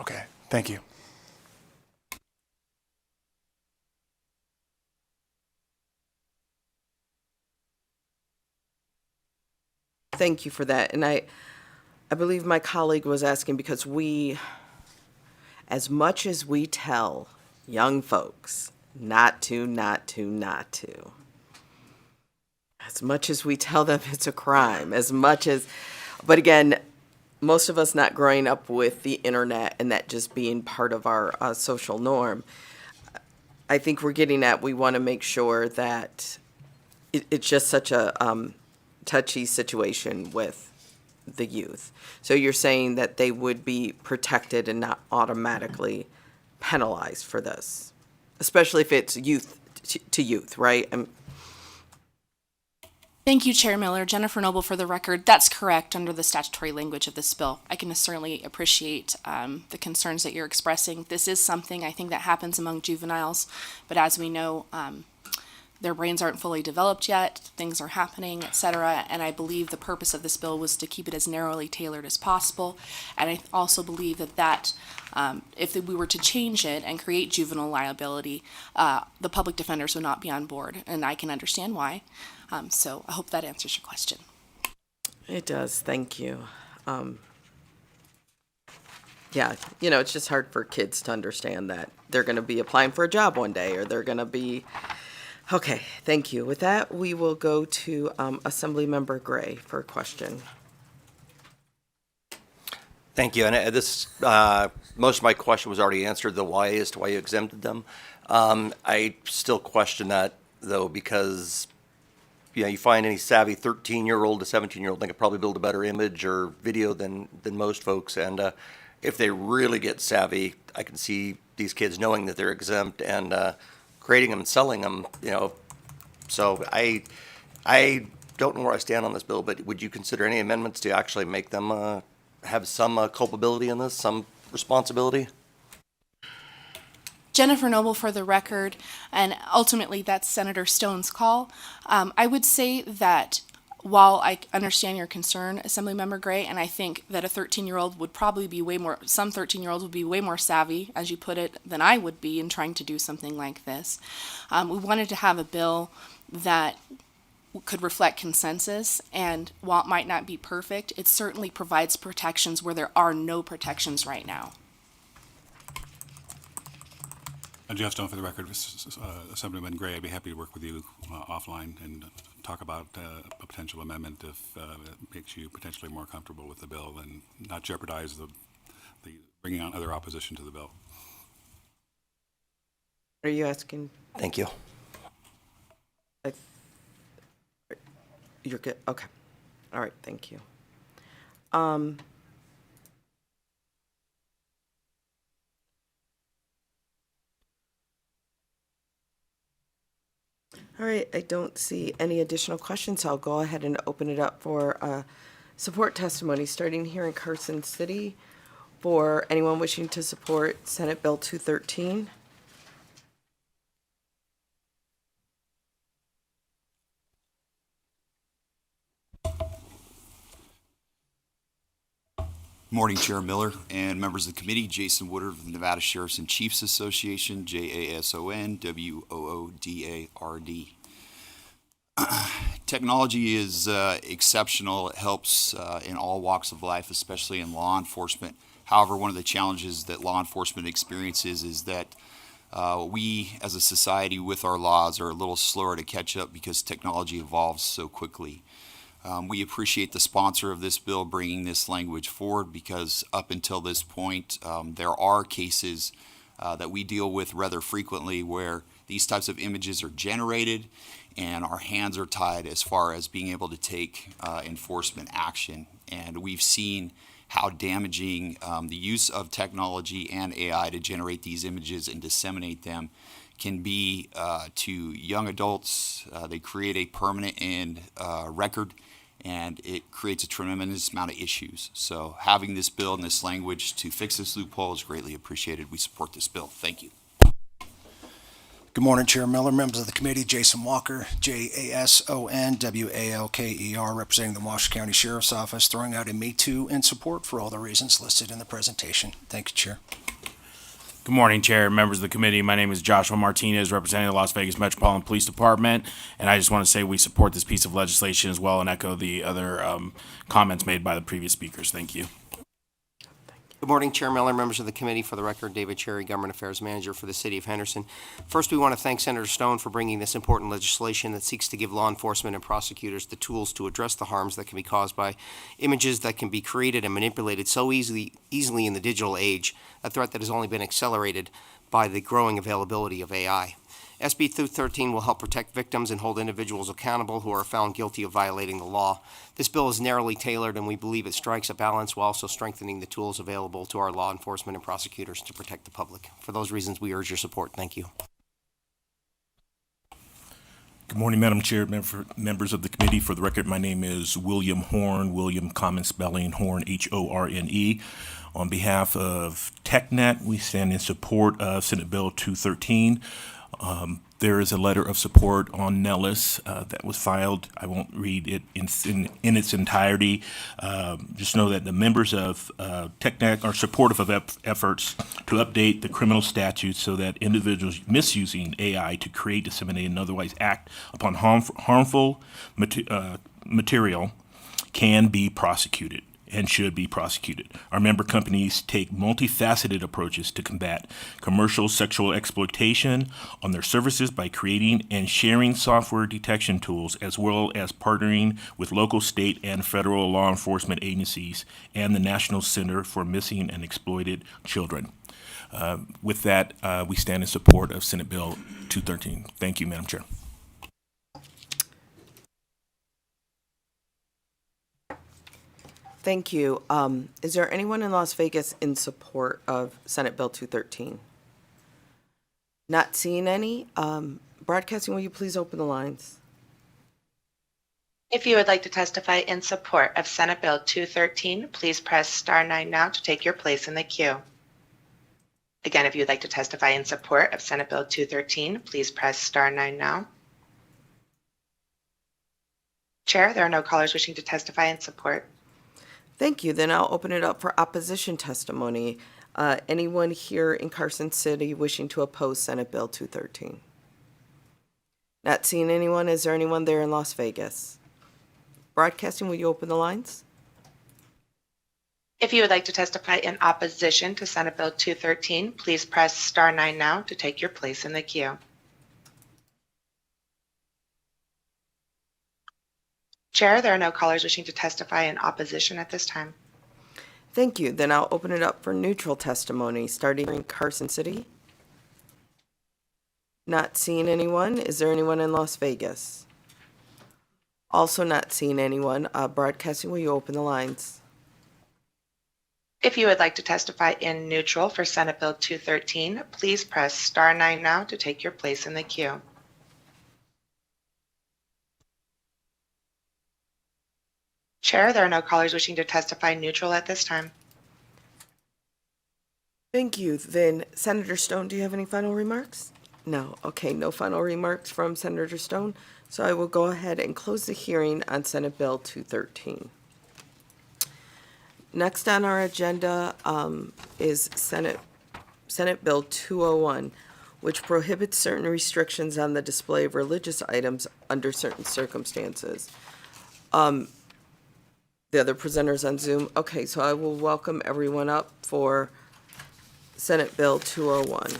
Okay, thank you. Thank you for that. And I believe my colleague was asking because as much as we tell young folks not to, as much as we tell them it's a crime, but again, most of us not growing up with the internet and that just being part of our social norm, I think we're getting at, we want to make sure that it's just such a touchy situation with the youth. So you're saying that they would be protected and not automatically penalized for this, especially if it's youth to youth, right? Thank you, Chair Miller. Jennifer Noble for the record. That's correct under the statutory language of this bill. I can certainly appreciate the concerns that you're expressing. This is something I think that happens among juveniles, but as we know, their brains aren't fully developed yet, things are happening, et cetera, and I believe the purpose of this bill was to keep it as narrowly tailored as possible. And I also believe that if we were to change it and create juvenile liability, the public defenders would not be on board, and I can understand why. So I hope that answers your question. It does, thank you. Yeah, it's just hard for kids to understand that they're going to be applying for a job one day, or they're going to be. Okay, thank you. With that, we will go to Assemblymember Gray for a question. Thank you. And most of my question was already answered, the why as to why you exempted them. I still question that, though, because you find any savvy 13-year-old to 17-year-old, they could probably build a better image or video than most folks. And if they really get savvy, I can see these kids knowing that they're exempt and creating them and selling them, So I don't know where I stand on this bill, but would you consider any amendments to actually make them have some culpability in this, some responsibility? Jennifer Noble for the record, and ultimately that's Senator Stone's call. I would say that while I understand your concern, Assemblymember Gray, and I think that a 13-year-old would probably be some 13-year-olds would be way more savvy, as you put it, than I would be in trying to do something like this. We wanted to have a bill that could reflect consensus, and while it might not be perfect, it certainly provides protections where there are no protections right now. Jeff Stone for the record, Assemblyman Gray, I'd be happy to work with you offline and talk about a potential amendment if it makes you potentially more comfortable with the bill and not jeopardize the bringing on other opposition to the bill. Are you asking? Thank you. You're good. Okay. All right. Thank you. All right, I don't see any additional questions, so I'll go ahead and open it up for support testimony, starting here in Carson City for anyone wishing to support Senate Bill 213. Morning, Chair Miller and members of the committee. Jason Woodard of the Nevada Sheriffs and Chiefs Association, JASON WOODARD. Technology is exceptional. It helps in all walks of life, especially in law enforcement. However, one of the challenges that law enforcement experiences is that we as a society with our laws are a little slower to catch up because technology evolves so quickly. We appreciate the sponsor of this bill bringing this language forward because up until this point, there are cases that we deal with rather frequently, where these types of images are generated and our hands are tied as far as being able to take enforcement action. And we've seen how damaging the use of technology and AI to generate these images and disseminate them can be to young adults. They create a permanent record, and it creates a tremendous amount of issues. So having this bill and this language to fix this loophole is greatly appreciated. We support this bill. Thank you. Good morning, Chair Miller, members of the committee. Jason Walker, JASONWALKER, representing the Washington County Sheriff's Office, throwing out a Me Too in support for all the reasons listed in the presentation. Thank you, Chair. Good morning, Chair, members of the committee. My name is Joshua Martinez, representing the Las Vegas Metropolitan Police Department, and I just want to say we support this piece of legislation as well and echo the other comments made by the previous speakers. Thank you. Good morning, Chair Miller, members of the committee. For the record, David Cherry, Government Affairs Manager for the City of Henderson. First, we want to thank Senator Stone for bringing this important legislation that seeks to give law enforcement and prosecutors the tools to address the harms that can be caused by images that can be created and manipulated so easily in the digital age, a threat that has only been accelerated by the growing availability of AI. SB 213 will help protect victims and hold individuals accountable who are found guilty of violating the law. This bill is narrowly tailored, and we believe it strikes a balance while also strengthening the tools available to our law enforcement and prosecutors to protect the public. For those reasons, we urge your support. Thank you. Good morning, Madam Chair, members of the committee. For the record, my name is William Horn, William common spelling, Horn, Horne. On behalf of TechNet, we stand in support of Senate Bill 213. There is a letter of support on Nellis that was filed. I won't read it in its entirety. Just know that the members of TechNet are supportive of efforts to update the criminal statutes so that individuals misusing AI to create, disseminate, and otherwise act upon harmful material can be prosecuted and should be prosecuted. Our member companies take multifaceted approaches to combat commercial sexual exploitation on their services by creating and sharing software detection tools, as well as partnering with local, state, and federal law enforcement agencies and the National Center for Missing and Exploited Children. With that, we stand in support of Senate Bill 213. Thank you, Madam Chair. Thank you. Is there anyone in Las Vegas in support of Senate Bill 213? Not seeing any. Broadcasting, will you please open the lines? If you would like to testify in support of Senate Bill 213, please press star 9 now to take your place in the queue. Again, if you would like to testify in support of Senate Bill 213, please press star 9 now. Chair, there are no callers wishing to testify in support. Thank you. Then I'll open it up for opposition testimony. Anyone here in Carson City wishing to oppose Senate Bill 213? Not seeing anyone. Is there anyone there in Las Vegas? Broadcasting, will you open the lines? If you would like to testify in opposition to Senate Bill 213, please press star 9 now to take your place in the queue. Chair, there are no callers wishing to testify in opposition at this time. Thank you. Then I'll open it up for neutral testimony, starting in Carson City. Not seeing anyone. Is there anyone in Las Vegas? Also not seeing anyone. Broadcasting, will you open the lines? If you would like to testify in neutral for Senate Bill 213, please press star 9 now to take your place in the queue. Chair, there are no callers wishing to testify neutral at this time. Thank you. Then, Senator Stone, do you have any final remarks? No. Okay, no final remarks from Senator Stone. So I will go ahead and close the hearing on Senate Bill 213. Next on our agenda is Senate Bill 201, which prohibits certain restrictions on the display of religious items under certain circumstances. The other presenters on Zoom. Okay, so I will welcome everyone up for Senate Bill 201.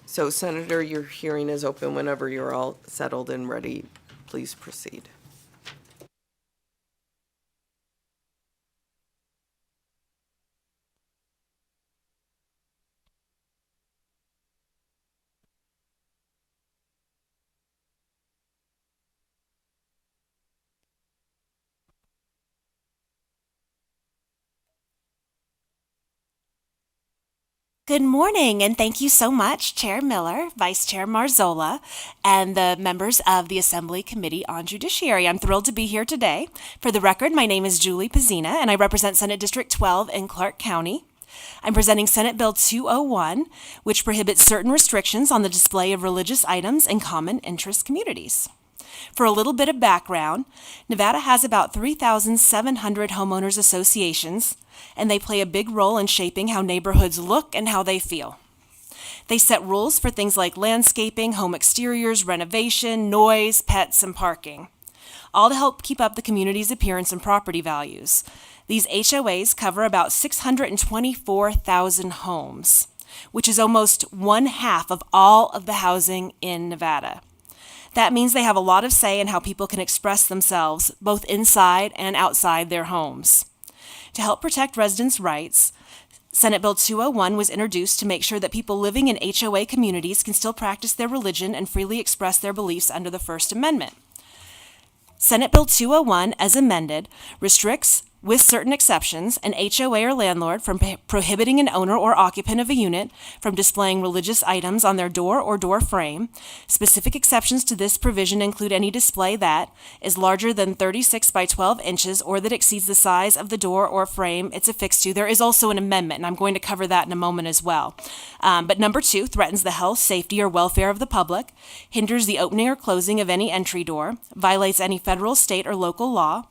So, Senator, your hearing is open whenever you're all settled and ready. Please proceed. Good morning, and thank you so much, Chair Miller, Vice Chair Marzola, and the members of the Assembly Committee on Judiciary. I'm thrilled to be here today. For the record, my name is Julie Pizzina, and I represent Senate District 12 in Clark County. I'm presenting Senate Bill 201, which prohibits certain restrictions on the display of religious items in common interest communities. For a little bit of background, Nevada has about 3,700 homeowners associations, and they play a big role in shaping how neighborhoods look and how they feel. They set rules for things like landscaping, home exteriors, renovation, noise, pets, and parking, all to help keep up the community's appearance and property values. These HOAs cover about 624,000 homes, which is almost 1/2 of all of the housing in Nevada. That means they have a lot of say in how people can express themselves, both inside and outside their homes. To help protect residents' rights, Senate Bill 201 was introduced to make sure that people living in HOA communities can still practice their religion and freely express their beliefs under the First Amendment. Senate Bill 201, as amended, restricts, with certain exceptions, an HOA or landlord from prohibiting an owner or occupant of a unit from displaying religious items on their door or door frame. Specific exceptions to this provision include any display that is larger than 36 by 12 inches or that exceeds the size of the door or frame it's affixed to. There is also an amendment, and I'm going to cover that in a moment as well. But number 2 threatens the health, safety, or welfare of the public, hinders the opening or closing of any entry door, violates any federal, state, or local law,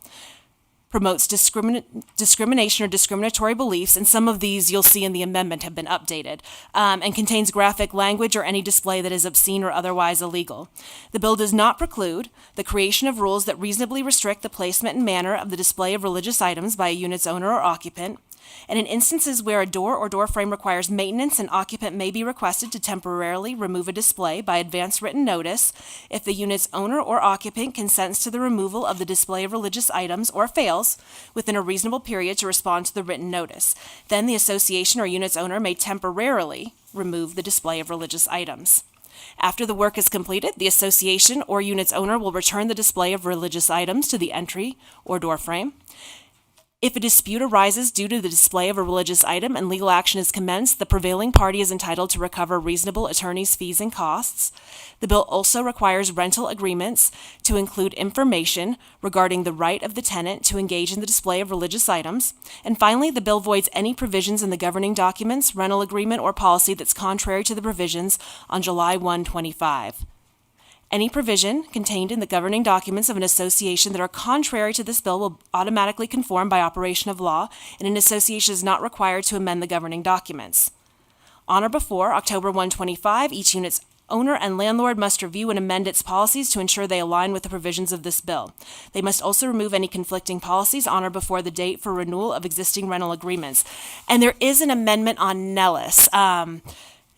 promotes discrimination or discriminatory beliefs, and some of these you'll see in the amendment have been updated, and contains graphic language or any display that is obscene or otherwise illegal. The bill does not preclude the creation of rules that reasonably restrict the placement and manner of the display of religious items by a unit's owner or occupant. And in instances where a door or door frame requires maintenance, an occupant may be requested to temporarily remove a display by advance written notice if the unit's owner or occupant consents to the removal of the display of religious items or fails within a reasonable period to respond to the written notice. Then the association or unit's owner may temporarily remove the display of religious items. After the work is completed, the association or unit's owner will return the display of religious items to the entry or door frame. If a dispute arises due to the display of a religious item and legal action is commenced, the prevailing party is entitled to recover reasonable attorney's fees and costs. The bill also requires rental agreements to include information regarding the right of the tenant to engage in the display of religious items. And finally, the bill voids any provisions in the governing documents, rental agreement, or policy that's contrary to the provisions on July 1, 2025. Any provision contained in the governing documents of an association that are contrary to this bill will automatically conform by operation of law, and an association is not required to amend the governing documents. On or before October 1, 2025, each unit's owner and landlord must review and amend its policies to ensure they align with the provisions of this bill. They must also remove any conflicting policies on or before the date for renewal of existing rental agreements. And there is an amendment on Nellis.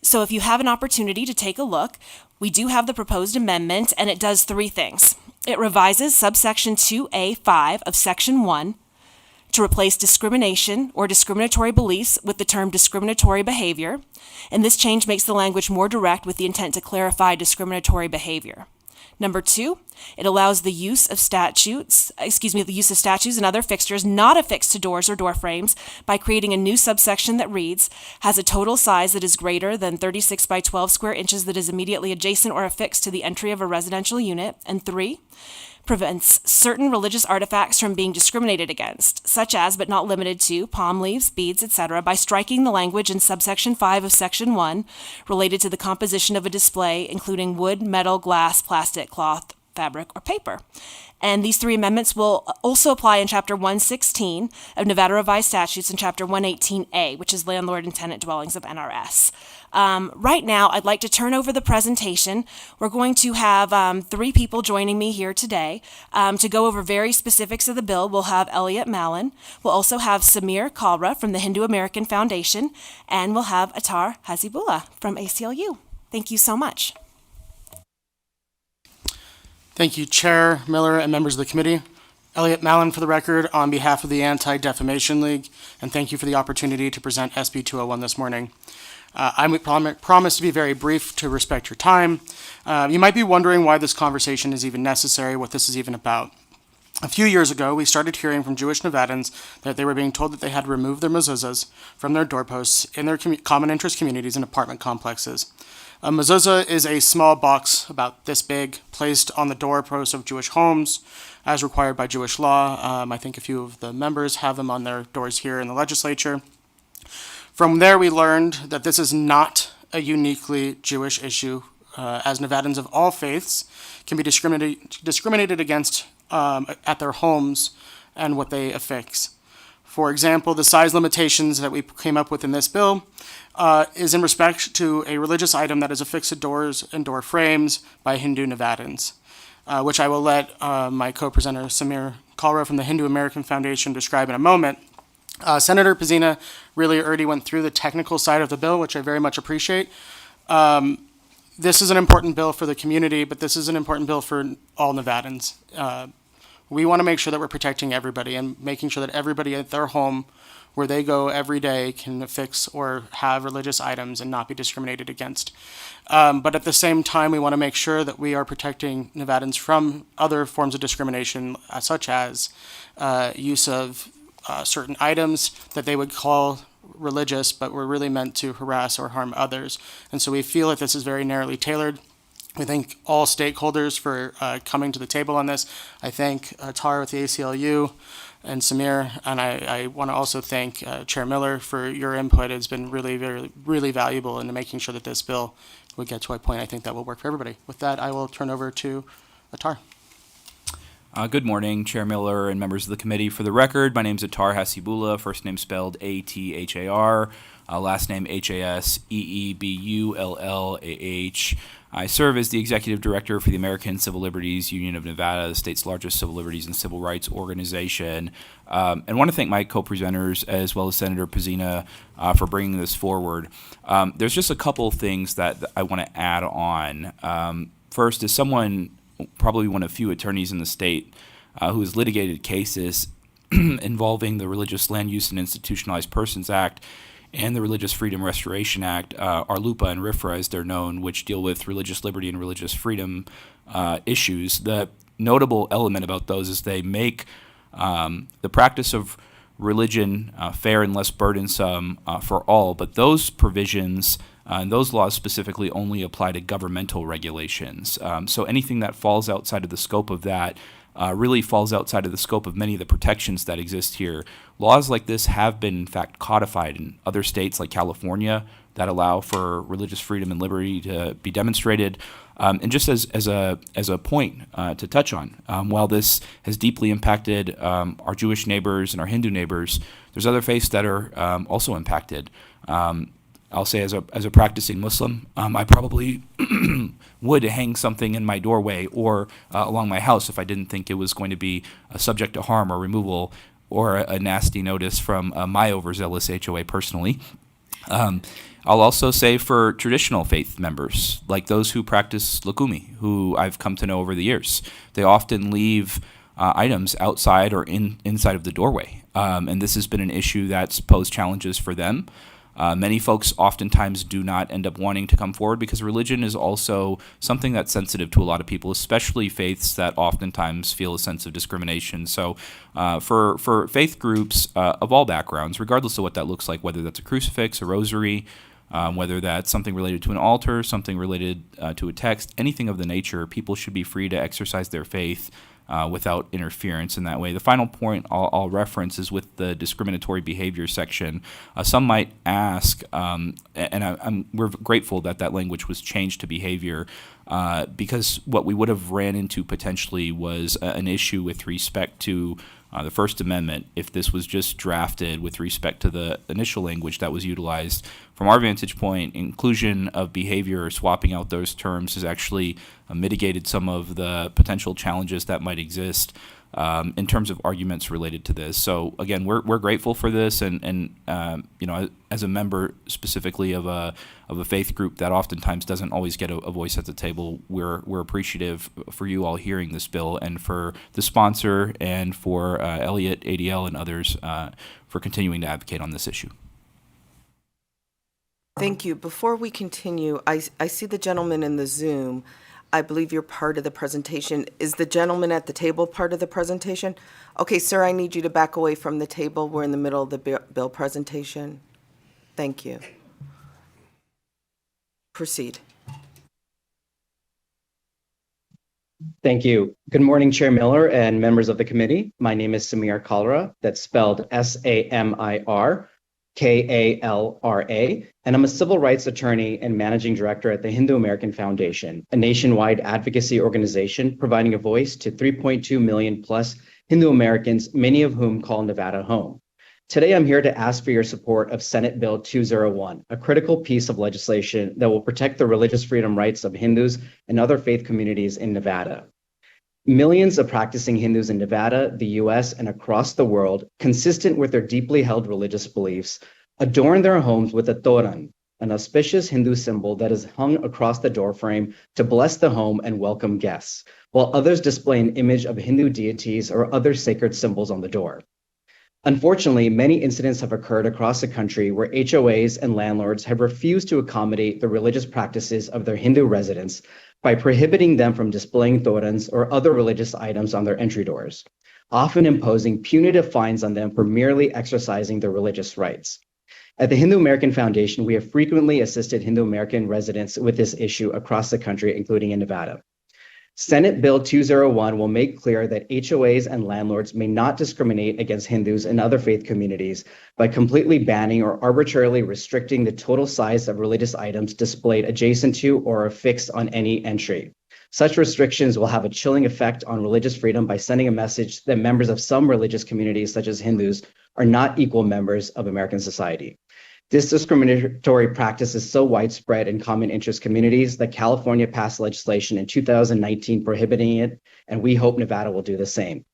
So if you have an opportunity to take a look, we do have the proposed amendment, and it does 3 things. It revises subsection 2A5 of section 1 to replace discrimination or discriminatory beliefs with the term discriminatory behavior, and this change makes the language more direct with the intent to clarify discriminatory behavior. Number 2, it allows the use of statutes and other fixtures not affixed to doors or door frames by creating a new subsection that reads, has a total size that is greater than 36 by 12 square inches that is immediately adjacent or affixed to the entry of a residential unit. And 3, prevents certain religious artifacts from being discriminated against, such as, but not limited to, palm leaves, beads, etc., by striking the language in subsection 5 of section 1 related to the composition of a display, including wood, metal, glass, plastic, cloth, fabric, or paper. And these 3 amendments will also apply in Chapter 116 of Nevada Revised Statutes and Chapter 118A, which is landlord and tenant dwellings of NRS. Right now, I'd like to turn over the presentation. We're going to have 3 people joining me here today to go over very specifics of the bill. We'll have Elliot Mallon. We'll also have Samir Kalra from the Hindu American Foundation, and we'll have Attar Hazibullah from ACLU. Thank you so much. Thank you, Chair Miller and members of the committee. Elliot Mallon for the record on behalf of the Anti-Defamation League, and thank you for the opportunity to present SB 201 this morning. I promise to be very brief to respect your time. You might be wondering why this conversation is even necessary, what this is even about. A few years ago, we started hearing from Jewish Nevadans that they were being told that they had to remove their mezuzahs from their doorposts in their common interest communities and apartment complexes. A mezuzah is a small box about this big, placed on the doorposts of Jewish homes, as required by Jewish law. I think a few of the members have them on their doors here in the legislature. From there, we learned that this is not a uniquely Jewish issue, as Nevadans of all faiths can be discriminated against at their homes and what they affix. For example, the size limitations that we came up with in this bill is in respect to a religious item that is affixed to doors and door frames by Hindu Nevadans, which I will let my co-presenter Samir Kalra from the Hindu American Foundation describe in a moment. Senator Pezzina really already went through the technical side of the bill, which I very much appreciate. This is an important bill for the community, but this is an important bill for all Nevadans. We want to make sure that we're protecting everybody and making sure that everybody at their home where they go every day can affix or have religious items and not be discriminated against. But at the same time, we want to make sure that we are protecting Nevadans from other forms of discrimination, such as use of certain items that they would call religious, but were really meant to harass or harm others. And so we feel that this is very narrowly tailored. We thank all stakeholders for coming to the table on this. I thank Tara with the ACLU and Samir, and I want to also thank Chair Miller for your input. It's been really valuable in making sure that this bill would get to a point I think that will work for everybody. With that, I will turn over to Atar. Good morning, Chair Miller and members of the committee. For the record, my name is Atar Hasibullah, first name spelled A-T-H-A-R, last name H-A-S-E-E-B-U-L-L-A-H. I serve as the Executive Director for the American Civil Liberties Union of Nevada, the state's largest civil liberties and civil rights organization, and want to thank my co-presenters as well as Senator Pezzina for bringing this forward. There's just a couple of things that I want to add on. First, as someone, probably one of few attorneys in the state who has litigated cases involving the Religious Land Use and Institutionalized Persons Act and the Religious Freedom Restoration Act, RLUPA and RFRA as they're known, which deal with religious liberty and religious freedom issues. The notable element about those is they make the practice of religion fair and less burdensome for all, but those provisions and those laws specifically only apply to governmental regulations. So anything that falls outside of the scope of that really falls outside of the scope of many of the protections that exist here. Laws like this have been, in fact, codified in other states like California that allow for religious freedom and liberty to be demonstrated. And just as a point to touch on, while this has deeply impacted our Jewish neighbors and our Hindu neighbors, there's other faiths that are also impacted. I'll say as a practicing Muslim, I probably would hang something in my doorway or along my house if I didn't think it was going to be subject to harm or removal or a nasty notice from my overzealous HOA personally. I'll also say for traditional faith members, like those who practice Lukumi, who I've come to know over the years, they often leave items outside or inside of the doorway. And this has been an issue that's posed challenges for them. Many folks oftentimes do not end up wanting to come forward because religion is also something that's sensitive to a lot of people, especially faiths that oftentimes feel a sense of discrimination. So for faith groups of all backgrounds, regardless of what that looks like, whether that's a crucifix, a rosary, whether that's something related to an altar, something related to a text, anything of the nature, people should be free to exercise their faith without interference in that way. The final point I'll reference is with the discriminatory behavior section. Some might ask, and we're grateful that that language was changed to behavior, because what we would have ran into potentially was an issue with respect to the First Amendment if this was just drafted with respect to the initial language that was utilized. From our vantage point, inclusion of behavior or swapping out those terms has actually mitigated some of the potential challenges that might exist in terms of arguments related to this. So again, we're grateful for this, and you know, as a member specifically of a faith group that oftentimes doesn't always get a voice at the table, we're appreciative for you all hearing this bill, and for the sponsor and for Elliott, ADL, and others for continuing to advocate on this issue. Thank you. Before we continue, I see the gentleman in the Zoom. I believe you're part of the presentation. Is the gentleman at the table part of the presentation? Okay, sir, I need you to back away from the table. We're in the middle of the bill presentation. Thank you. Proceed. Thank you. Good morning, Chair Miller and members of the committee. My name is Samir Kalra. That's spelled Samir Kalra, and I'm a civil rights attorney and managing director at the Hindu American Foundation, a nationwide advocacy organization providing a voice to 3.2 million plus Hindu Americans, many of whom call Nevada home. Today, I'm here to ask for your support of Senate Bill 201, a critical piece of legislation that will protect the religious freedom rights of Hindus and other faith communities in Nevada. Millions of practicing Hindus in Nevada, the US, and across the world, consistent with their deeply held religious beliefs, adorn their homes with a toran, an auspicious Hindu symbol that is hung across the doorframe to bless the home and welcome guests, while others display an image of Hindu deities or other sacred symbols on the door. Unfortunately, many incidents have occurred across the country where HOAs and landlords have refused to accommodate the religious practices of their Hindu residents by prohibiting them from displaying torans or other religious items on their entry doors, often imposing punitive fines on them for merely exercising their religious rights. At the Hindu American Foundation, we have frequently assisted Hindu American residents with this issue across the country, including in Nevada. Senate Bill 201 will make clear that HOAs and landlords may not discriminate against Hindus and other faith communities by completely banning or arbitrarily restricting the total size of religious items displayed adjacent to or affixed on any entry. Such restrictions will have a chilling effect on religious freedom by sending a message that members of some religious communities, such as Hindus, are not equal members of American society. This discriminatory practice is so widespread in common interest communities that California passed legislation in 2019 prohibiting it, and we hope Nevada will do the same.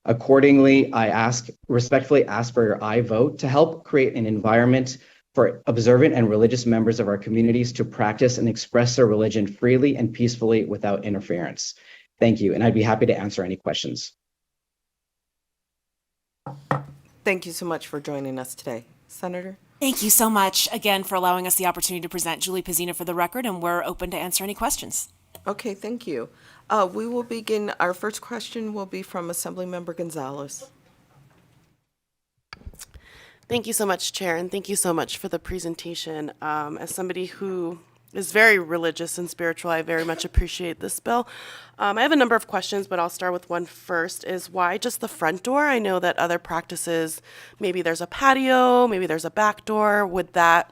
Accordingly, I respectfully ask for your aye vote to help create an environment for observant and religious members of our communities to practice and express their religion freely and peacefully without interference. Thank you, and I'd be happy to answer any questions. Thank you so much for joining us today. Senator? Thank you so much again for allowing us the opportunity to present. Julie Pizzina for the record, and we're open to answer any questions. Okay, thank you. We will begin. Our first question will be from Assemblymember Gonzalez. Thank you so much, Chair, and thank you so much for the presentation. As somebody who is very religious and spiritual, I very much appreciate this bill. I have a number of questions, but I'll start with one first, is why just the front door? I know that other practices, maybe there's a patio, maybe there's a back door. Would that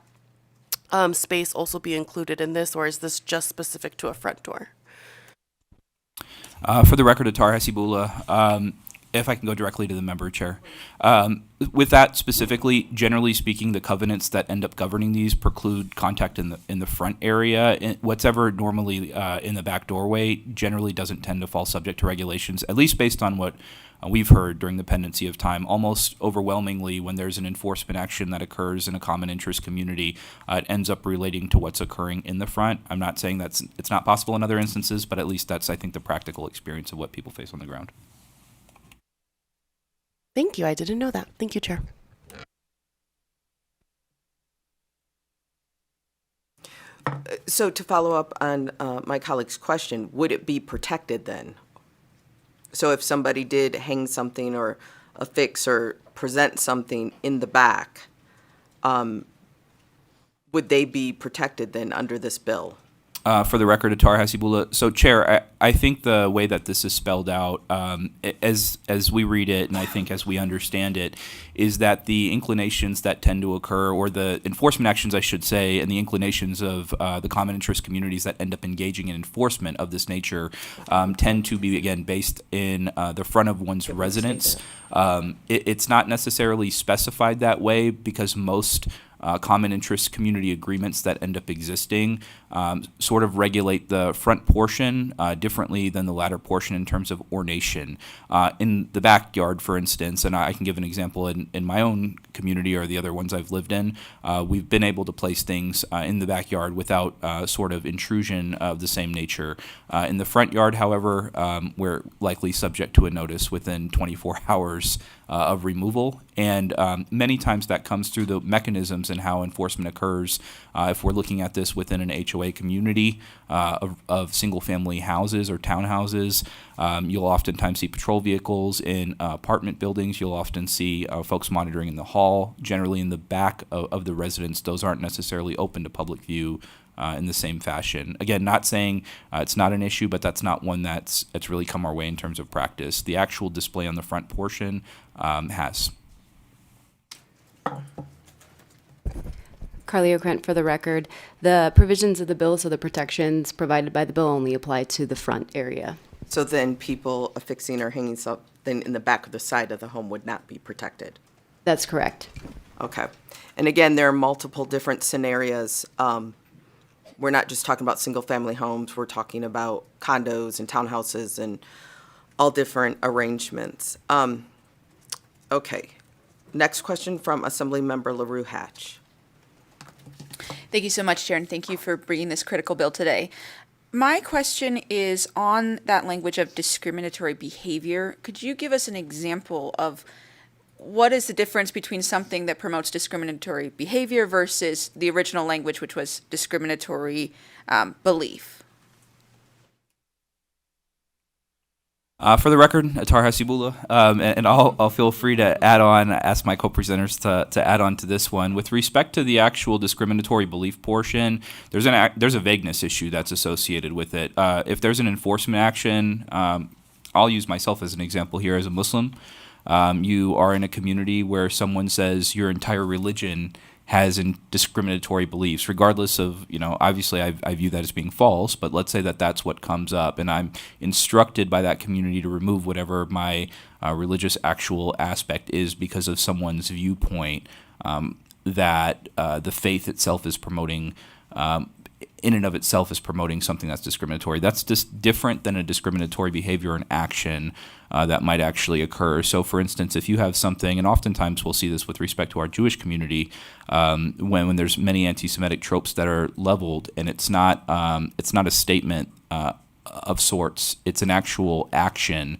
space also be included in this, or is this just specific to a front door? For the record, Atar Hasibullah, if I can go directly to the member, Chair. With that specifically, generally speaking, the covenants that end up governing these preclude contact in the front area. What's ever normally in the back doorway generally doesn't tend to fall subject to regulations, at least based on what we've heard during the pendency of time. Almost overwhelmingly, when there's an enforcement action that occurs in a common interest community, it ends up relating to what's occurring in the front. I'm not saying it's not possible in other instances, but at least that's, I think, the practical experience of what people face on the ground. Thank you. I didn't know that. Thank you, Chair. So to follow up on my colleague's question, would it be protected then? So if somebody did hang something or affix or present something in the back, would they be protected then under this bill? For the record, Atar Hasibullah. So, Chair, I think the way that this is spelled out, as we read it, and I think as we understand it, is that the inclinations that tend to occur, or the enforcement actions, I should say, and the inclinations of the common interest communities that end up engaging in enforcement of this nature tend to be, again, based in the front of one's residence. It's not necessarily specified that way because most common interest community agreements that end up existing sort of regulate the front portion differently than the latter portion in terms of ornation. In the backyard, for instance, and I can give an example in my own community or the other ones I've lived in, we've been able to place things in the backyard without sort of intrusion of the same nature. In the front yard, however, we're likely subject to a notice within 24 hours of removal, and many times that comes through the mechanisms and how enforcement occurs. If we're looking at this within an HOA HOA community of single-family houses or townhouses. You'll oftentimes see patrol vehicles in apartment buildings. You'll often see folks monitoring in the hall, generally in the back of the residence. Those aren't necessarily open to public view in the same fashion. Again, not saying it's not an issue, but that's not one that's really come our way in terms of practice. The actual display on the front portion has. Carly O'Krent for the record. The provisions of the bill, so the protections provided by the bill, only apply to the front area. So then people affixing or hanging something in the back of the side of the home would not be protected? That's correct. Okay. And again, there are multiple different scenarios. We're not just talking about single-family homes. We're talking about condos and townhouses and all different arrangements. Okay. Next question from Assemblymember LaRue Hatch. Thank you so much, Chair, and thank you for bringing this critical bill today. My question is on that language of discriminatory behavior. Could you give us an example of what is the difference between something that promotes discriminatory behavior versus the original language, which was discriminatory belief? For the record, Atar Hasibullah, and I'll feel free to ask my co-presenters to add on to this one. With respect to the actual discriminatory belief portion, there's a vagueness issue that's associated with it. If there's an enforcement action, I'll use myself as an example here as a Muslim. You are in a community where someone says your entire religion has discriminatory beliefs, regardless of, obviously I view that as being false, but let's say that that's what comes up, and I'm instructed by that community to remove whatever my religious actual aspect is because of someone's viewpoint that the faith itself is promoting, in and of itself is promoting something that's discriminatory. That's just different than a discriminatory behavior or an action that might actually occur. So, for instance, if you have something, and oftentimes we'll see this with respect to our Jewish community, when there's many anti-Semitic tropes that are leveled, and it's not a statement of sorts, it's an actual action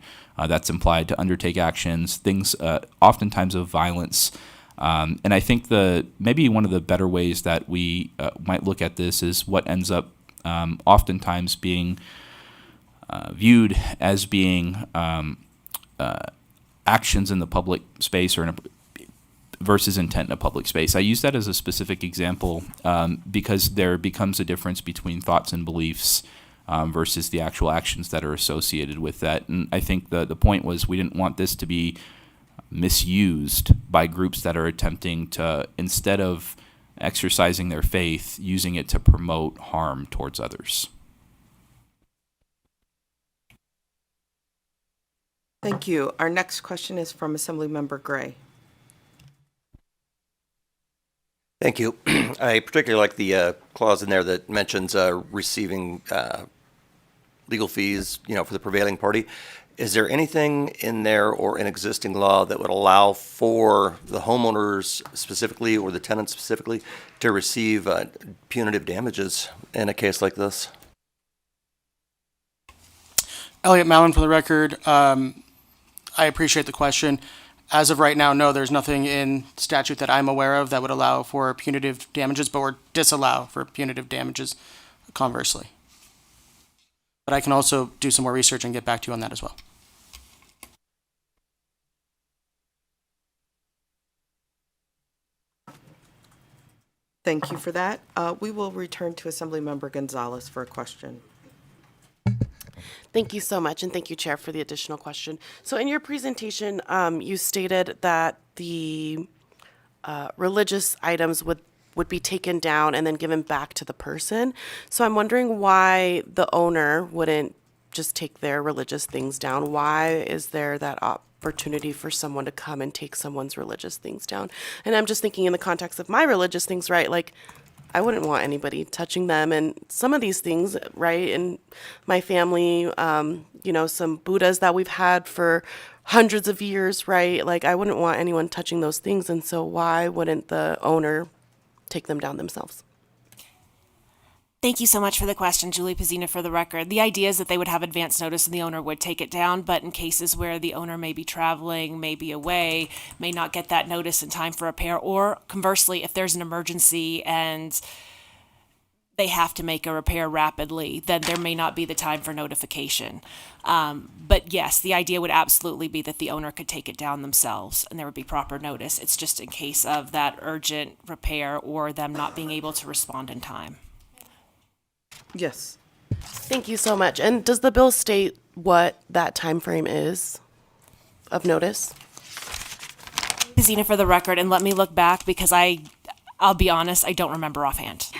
that's implied to undertake actions, things oftentimes of violence. And I think maybe one of the better ways that we might look at this is what ends up oftentimes being viewed as being actions in the public space or versus intent in a public space. I use that as a specific example because there becomes a difference between thoughts and beliefs versus the actual actions that are associated with that. And I think the point was we didn't want this to be misused by groups that are attempting to, instead of exercising their faith, using it to promote harm towards others. Thank you. Our next question is from Assemblymember Gray. Thank you. I particularly like the clause in there that mentions receiving legal fees, for the prevailing party. Is there anything in there or in existing law that would allow for the homeowners specifically or the tenants specifically to receive punitive damages in a case like this? Elliot Mallon for the record. I appreciate the question. As of right now, no, there's nothing in statute that I'm aware of that would allow for punitive damages, but would disallow for punitive damages conversely. But I can also do some more research and get back to you on that as well. Thank you for that. We will return to Assemblymember Gonzalez for a question. Thank you so much, and thank you, Chair, for the additional question. So in your presentation, you stated that the religious items would be taken down and then given back to the person. So I'm wondering why the owner wouldn't just take their religious things down. Why is there that opportunity for someone to come and take someone's religious things down? And I'm just thinking in the context of my religious things, right? Like, I wouldn't want anybody touching them. And some of these things, right, in my family, some Buddhas that we've had for hundreds of years, right? Like, I wouldn't want anyone touching those things. And so why wouldn't the owner take them down themselves? Thank you so much for the question, Julie Pizzina, for the record. The idea is that they would have advance notice and the owner would take it down, but in cases where the owner may be traveling, may be away, may not get that notice in time for repair, or conversely, if there's an emergency and they have to make a repair rapidly, then there may not be the time for notification. But yes, the idea would absolutely be that the owner could take it down themselves and there would be proper notice. It's just in case of that urgent repair or them not being able to respond in time. Yes. Thank you so much. And does the bill state what that time frame is of notice? Zena, for the record, and let me look back because I'll be honest, I don't remember offhand.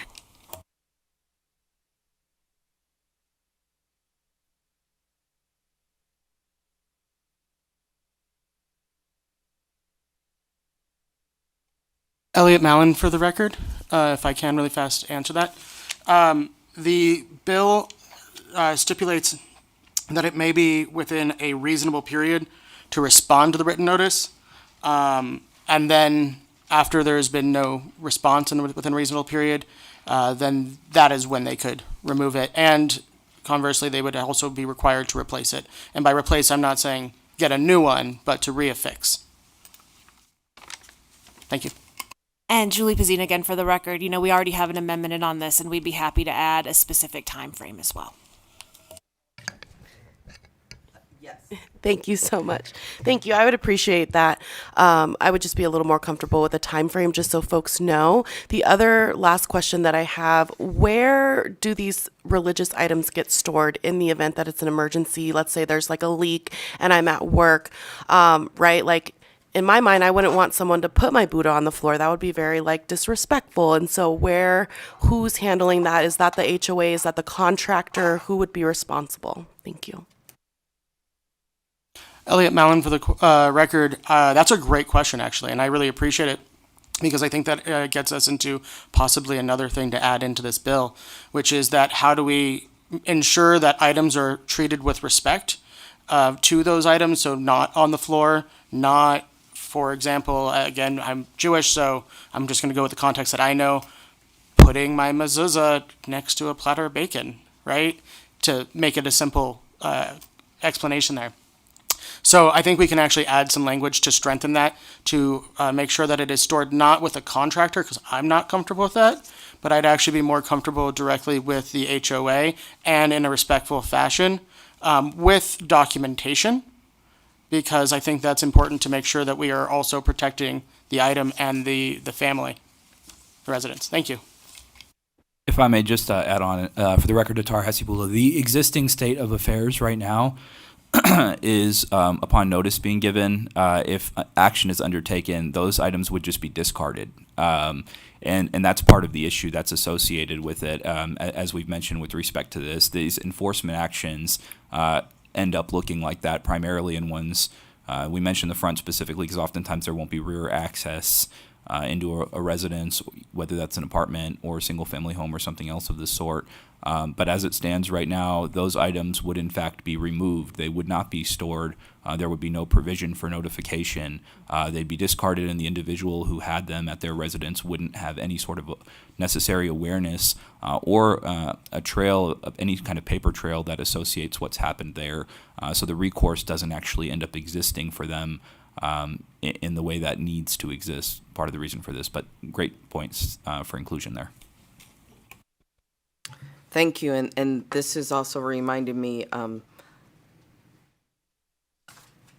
Elliot Mallon for the record, if I can really fast answer that. The bill stipulates that it may be within a reasonable period to respond to the written notice. And then after there's been no response within a reasonable period, then that is when they could remove it. And conversely, they would also be required to replace it. And by replace, I'm not saying get a new one, but to reaffix. Thank you. And Julie Pizzina again for the record, we already have an amendment in on this and we'd be happy to add a specific time frame as well. Yes. Thank you so much. Thank you. I would appreciate that. I would just be a little more comfortable with a time frame just so folks know. The other last question that I have, where do these religious items get stored in the event that it's an emergency? Let's say there's like a leak and I'm at work, right? Like, in my mind, I wouldn't want someone to put my Buddha on the floor. That would be very disrespectful. And so who's handling that? Is that the HOA? Is that the contractor? Who would be responsible? Thank you. Elliot Mallon for the record. That's a great question, actually, and I really appreciate it because I think that gets us into possibly another thing to add into this bill, which is that how do we ensure that items are treated with respect to those items, so not on the floor, not... For example, again, I'm Jewish, so I'm just going to go with the context that I know, putting my mezuzah next to a platter of bacon, right? To make it a simple explanation there. So I think we can actually add some language to strengthen that, to make sure that it is stored not with a contractor, because I'm not comfortable with that, but I'd actually be more comfortable directly with the HOA and in a respectful fashion with documentation, because I think that's important to make sure that we are also protecting the item and the family, the residents. Thank you. If I may just add on, for the record, Tatar Hasibullah, the existing state of affairs right now is upon notice being given, if action is undertaken, those items would just be discarded. And that's part of the issue that's associated with it. As we've mentioned with respect to this, these enforcement actions end up looking like that primarily in ones, we mentioned the front specifically because oftentimes there won't be rear access into a residence, whether that's an apartment or a single family home or something else of this sort. But as it stands right now, those items would in fact be removed. They would not be stored. There would be no provision for notification. They'd be discarded, and the individual who had them at their residence wouldn't have any sort of necessary awareness or a trail of any kind of paper trail that associates what's happened there. So the recourse doesn't actually end up existing for them in the way that needs to exist. Part of the reason for this, but great points for inclusion there. Thank you, and this is also reminding me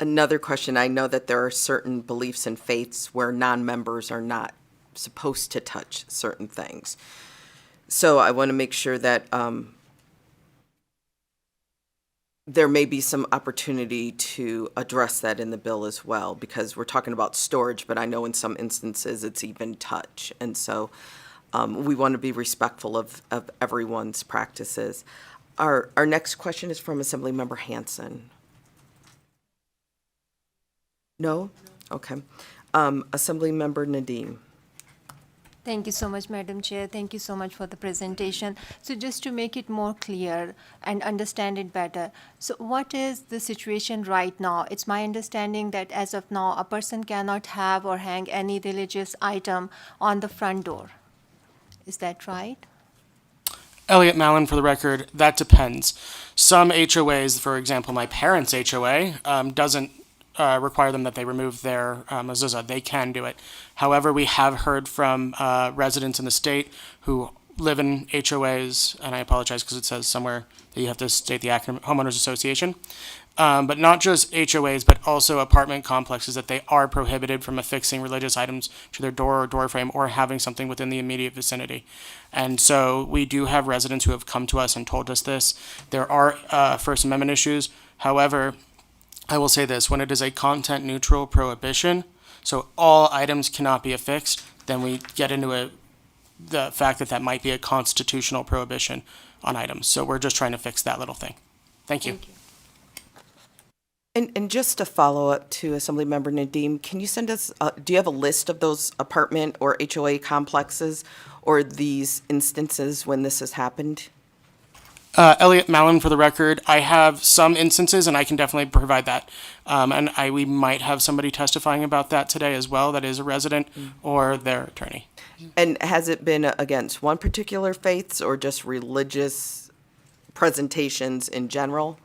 another question. I know that there are certain beliefs and faiths where non-members are not supposed to touch certain things. So I want to make sure that there may be some opportunity to address that in the bill as well, because we're talking about storage, but I know in some instances it's even touch. And so we want to be respectful of everyone's practices. Our next question is from Assemblymember Hanson. No? Okay. Assemblymember Nadeem. Thank you so much, Madam Chair. Thank you so much for the presentation. So just to make it more clear and understand it better, so what is the situation right now? It's my understanding that as of now, a person cannot have or hang any religious item on the front door. Is that right? Elliot Mallon for the record, that depends. Some HOAs, for example, my parents' HOA, doesn't require them that they remove their mezuzah. They can do it. However, we have heard from residents in the state who live in HOAs, and I apologize because it says somewhere that you have to state the acronym Homeowners Association. But not just HOAs, but also apartment complexes, that they are prohibited from affixing religious items to their door or door frame or having something within the immediate vicinity. And so we do have residents who have come to us and told us this. There are First Amendment issues. However, I will say this, when it is a content neutral prohibition, so all items cannot be affixed, then we get into the fact that that might be a constitutional prohibition on items. So we're just trying to fix that little thing. Thank you. And just to follow up to Assemblymember Nadeem, can you send us, do you have a list of those apartment or HOA complexes or these instances when this has happened? Elliot Mallon, for the record. I have some instances, and I can definitely provide that. And we might have somebody testifying about that today as well, that is a resident or their attorney. And has it been against one particular faiths or just religious presentations in general?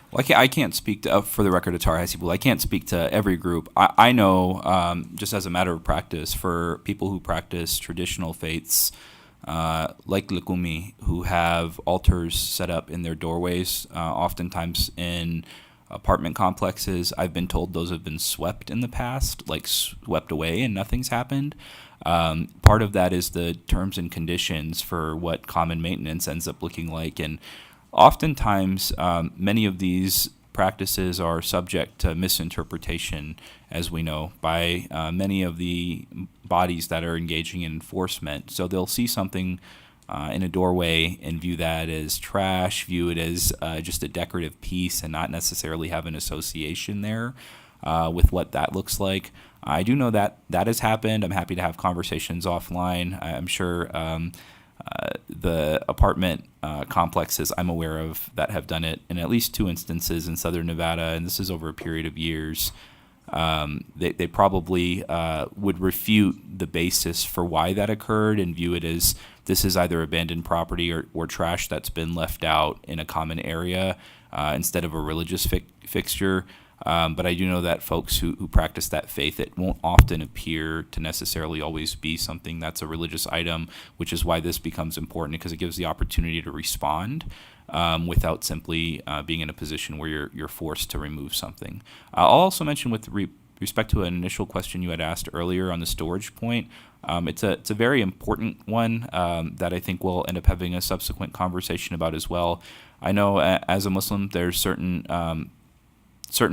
Well, I can't speak to, for the record, Atar Hasibul, I can't speak to every group. I know, just as a matter of practice, for people who practice traditional faiths, like Lukumi, who have altars set up in their doorways, oftentimes in apartment complexes. I've been told those have been swept in the past, like swept away, and nothing's happened. Part of that is the terms and conditions for what common maintenance ends up looking like, and oftentimes, many of these practices are subject to misinterpretation, as we know, by many of the bodies that are engaging in enforcement. So they'll see something in a doorway and view that as trash, view it as just a decorative piece, and not necessarily have an association there with what that looks like. I do know that that has happened. I'm happy to have conversations offline. I'm sure the apartment complexes I'm aware of that have done it in at least 2 instances in Southern Nevada, and this is over a period of years. They probably would refute the basis for why that occurred and view it as this is either abandoned property or trash that's been left out in a common area instead of a religious fixture. But I do know that folks who practice that faith, it won't often appear to necessarily always be something that's a religious item, which is why this becomes important, because it gives the opportunity to respond without simply being in a position where you're forced to remove something. I'll also mention with respect to an initial question you had asked earlier on the storage point, it's a very important one that I think we'll end up having a subsequent conversation about as well. I know as a Muslim, there's certain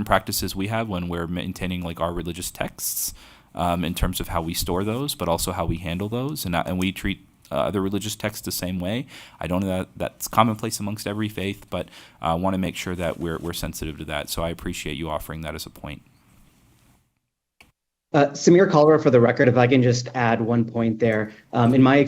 practices we have when we're maintaining like our religious texts in terms of how we store those, but also how we handle those, and we treat other religious texts the same way. I don't know that that's commonplace amongst every faith, but I want to make sure that we're sensitive to that. So I appreciate you offering that as a point. Samir Kalra, for the record, if I can just add one point there. In my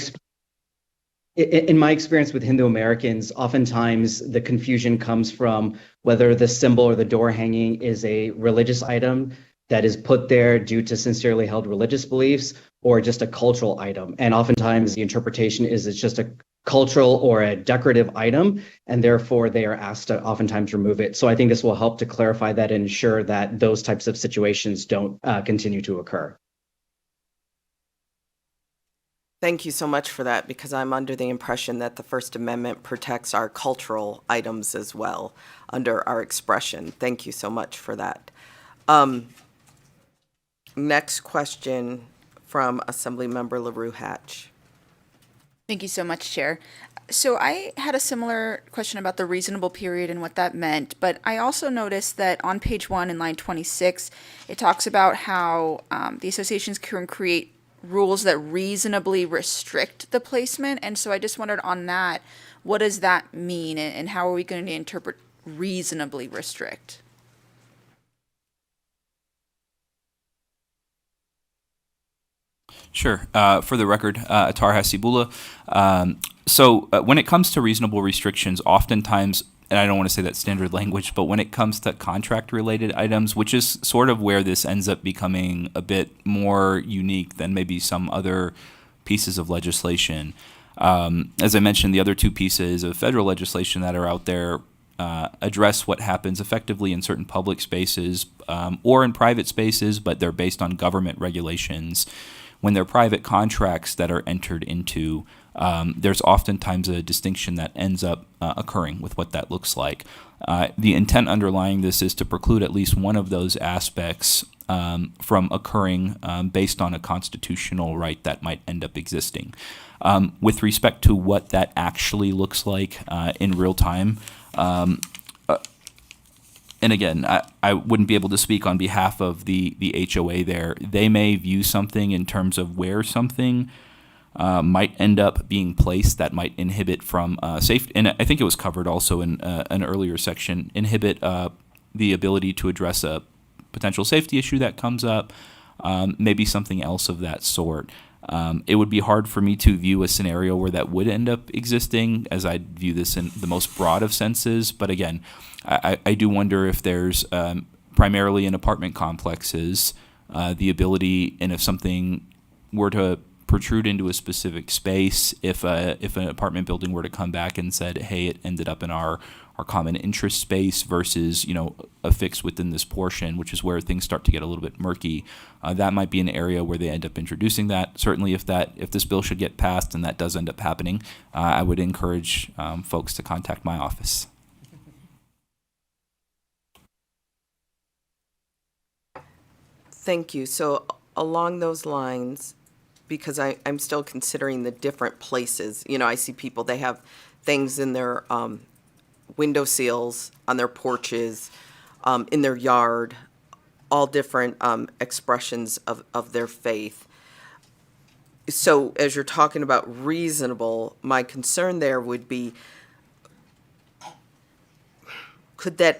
experience with Hindu Americans, oftentimes the confusion comes from whether the symbol or the door hanging is a religious item that is put there due to sincerely held religious beliefs or just a cultural item. And oftentimes the interpretation is it's just a cultural or a decorative item, and therefore they are asked to oftentimes remove it. So I think this will help to clarify that and ensure that those types of situations don't continue to occur. Thank you so much for that, because I'm under the impression that the First Amendment protects our cultural items as well under our expression. Thank you so much for that. Next question from Assemblymember LaRue Hatch. Thank you so much, Chair. So I had a similar question about the reasonable period and what that meant, but I also noticed that on page 1 in line 26, it talks about how the associations can create rules that reasonably restrict the placement. And so I just wondered on that, what does that mean, and how are we going to interpret reasonably restrict? Sure. For the record, Atar Hasibullah. So when it comes to reasonable restrictions, oftentimes, and I don't want to say that standard language, but when it comes to contract-related items, which is sort of where this ends up becoming a bit more unique than maybe some other pieces of legislation. As I mentioned, the other 2 pieces of federal legislation that are out there address what happens effectively in certain public spaces or in private spaces, but they're based on government regulations when they're private contracts that are entered into there's oftentimes a distinction that ends up occurring with what that looks like. The intent underlying this is to preclude at least one of those aspects from occurring based on a constitutional right that might end up existing. With respect to what that actually looks like in real time, and again, I wouldn't be able to speak on behalf of the HOA there. They may view something in terms of where something might end up being placed that might inhibit from safety. And I think it was covered also in an earlier section, inhibit the ability to address a potential safety issue that comes up, maybe something else of that sort. It would be hard for me to view a scenario where that would end up existing, as I view this in the most broad of senses. But again, I do wonder if there's primarily in apartment complexes the ability, and if something were to protrude into a specific space, if an apartment building were to come back and said, hey, it ended up in our common interest space versus, affixed within this portion, which is where things start to get a little bit murky, that might be an area where they end up introducing that. Certainly if this bill should get passed and that does end up happening, I would encourage folks to contact my office. Thank you. So along those lines, because I'm still considering the different places, I see people, they have things in their window sills, on their porches, in their yard, all different expressions of their faith. So as you're talking about reasonable, my concern there would be, could the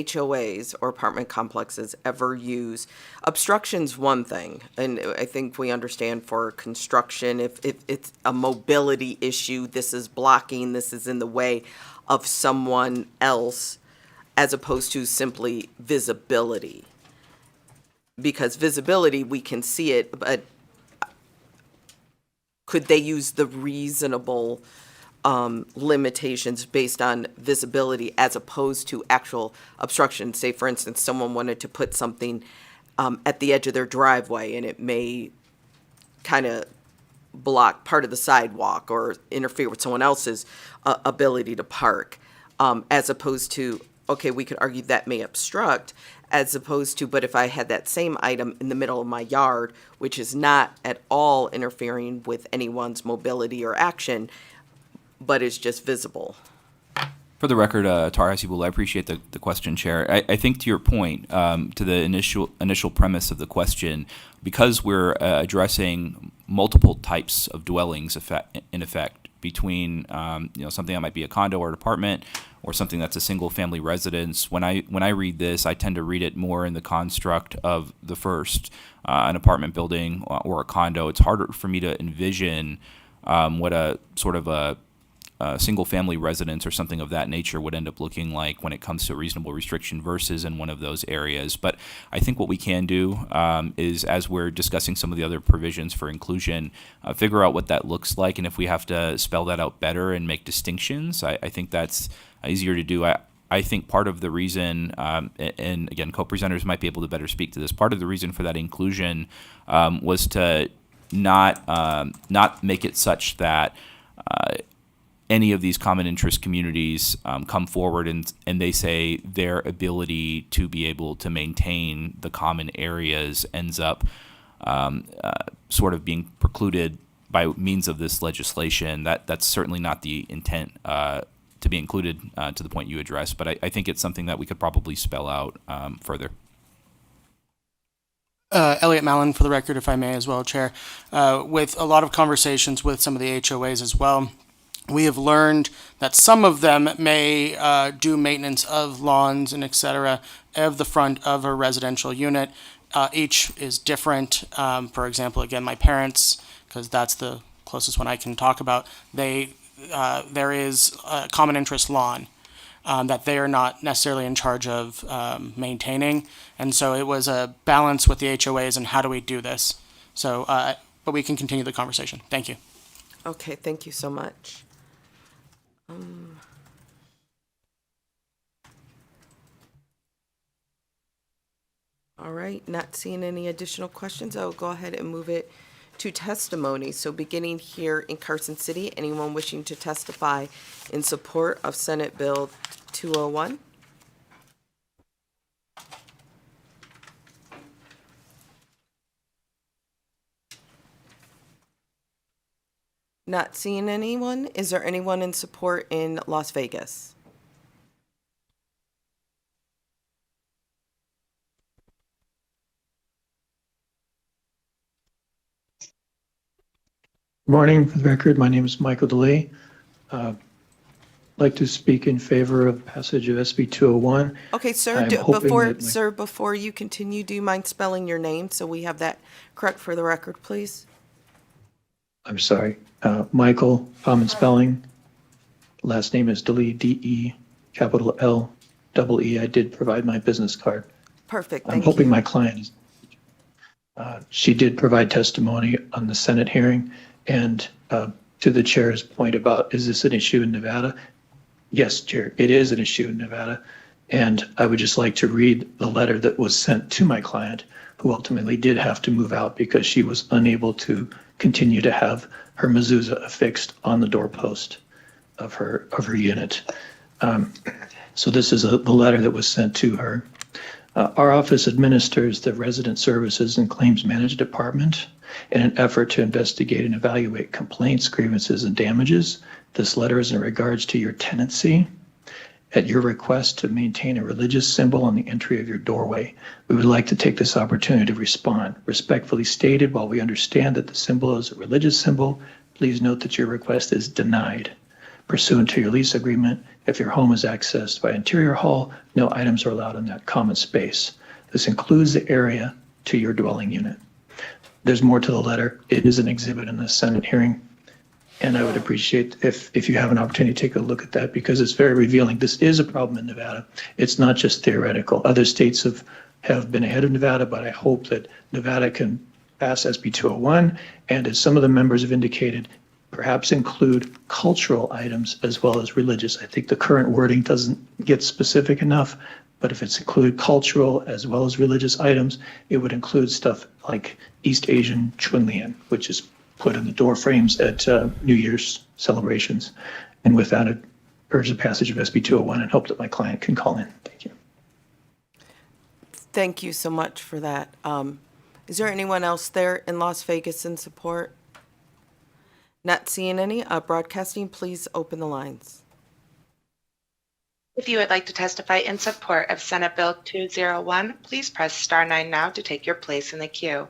HOAs or apartment complexes ever use, obstruction's one thing, and I think we understand for construction, if it's a mobility issue, this is blocking, this is in the way of someone else, as opposed to simply visibility. Because visibility, we can see it, but could they use the reasonable limitations based on visibility as opposed to actual obstruction? Say, for instance, someone wanted to put something at the edge of their driveway and it may kind of block part of the sidewalk or interfere with someone else's ability to park, as opposed to, okay, we could argue that may obstruct, as opposed to, but if I had that same item in the middle of my yard, which is not at all interfering with anyone's mobility or action, but is just visible. For the record, Tara Hasibul, I appreciate the question, Chair. I think to your point, to the initial premise of the question, because we're addressing multiple types of dwellings in effect between something that might be a condo or an apartment or something that's a single family residence. When I read this, I tend to read it more in the construct of the first, an apartment building or a condo. It's harder for me to envision what a sort of a single-family residence or something of that nature would end up looking like when it comes to reasonable restriction versus in one of those areas. But I think what we can do is, as we're discussing some of the other provisions for inclusion, figure out what that looks like, and if we have to spell that out better and make distinctions, I think that's easier to do. I think part of the reason, and again, co-presenters might be able to better speak to this, part of the reason for that inclusion was to not make it such that any of these common interest communities come forward and they say their ability to be able to maintain the common areas ends up sort of being precluded by means of this legislation. That's certainly not the intent to be included to the point you addressed, but I think it's something that we could probably spell out further. Elliot Mallon, for the record, if I may as well, Chair. With a lot of conversations with some of the HOAs as well, we have learned that some of them may do maintenance of lawns and et cetera of the front of a residential unit. Each is different. For example, again, my parents, because that's the closest one I can talk about, there is a common interest lawn that they are not necessarily in charge of maintaining. And so it was a balance with the HOAs and how do we do this. So, but we can continue the conversation. Thank you. Okay, thank you so much. All All right, not seeing any additional questions, I will go ahead and move it to testimony. So beginning here in Carson City, anyone wishing to testify in support of Senate Bill 201? Not seeing anyone. Is there anyone in support in Las Vegas? Morning. For the record, my name is Michael DeLay. I'd like to speak in favor of passage of SB 201. Okay, sir, I'm hoping that my- before you continue, do you mind spelling your name so we have that correct for the record, please? I'm sorry, Michael, common spelling. Last name is DeLay, D-E, capital L, double E. I did provide my business card. Perfect, I'm thank hoping you. my client is, she did provide testimony on the Senate hearing, and to the chair's point about, is this an issue in Nevada? Yes, Chair, it is an issue in Nevada. And I would just like to read the letter that was sent to my client, who ultimately did have to move out because she was unable to continue to have her mezuzah affixed on the doorpost of her unit. So this is the letter that was sent to her. Our office administers the Resident Services and Claims Management Department in an effort to investigate and evaluate complaints, grievances, and damages. This letter is in regards to your tenancy. At your request to maintain a religious symbol on the entry of your doorway, we would like to take this opportunity to respond. Respectfully stated, while we understand that the symbol is a religious symbol, please note that your request is denied. Pursuant to your lease agreement, if your home is accessed by interior hall, no items are allowed in that common space. This includes the area to your dwelling unit. There's more to the letter. It is an exhibit in the Senate hearing. And I would appreciate if you have an opportunity to take a look at that, because it's very revealing. This is a problem in Nevada. It's not just theoretical. Other states have been ahead of Nevada, but I hope that Nevada can pass SB 201. And as some of the members have indicated, perhaps include cultural items as well as religious. I think the current wording doesn't get specific enough, but if it's include cultural as well as religious items, it would include stuff like East Asian chunlian, which is put in the door frames at New Year's celebrations. And with that, I urge the passage of SB 201 and hope that my client can call in. Thank you. Thank you so much for that. Is there anyone else there in Las Vegas in support? Not seeing any. Broadcasting, please open the lines. If you would like to testify in support of Senate Bill 201, please press star 9 now to take your place in the queue.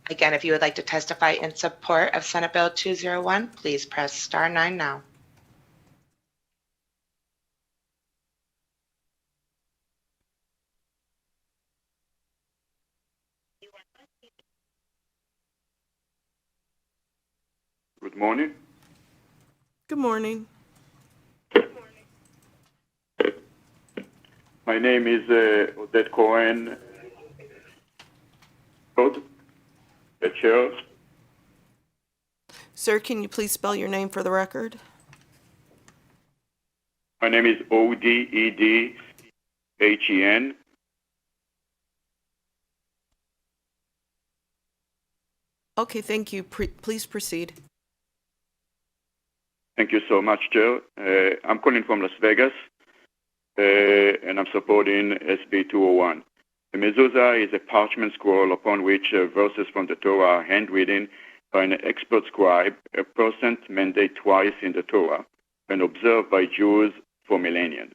Again, if you would like to testify in support of Senate Bill 201, please press star 9 now. Good morning. Good morning. My name is Odette Cohen. The chair. Sir, can you please spell your name for the record? My name is Odedhen. Okay, thank you. Please proceed. Thank you so much, Chair. I'm calling from Las Vegas, and I'm supporting SB 201. The mezuzah is a parchment scroll upon which verses from the Torah are handwritten by an expert scribe, a person mandated twice in the Torah, and observed by Jews for millennia.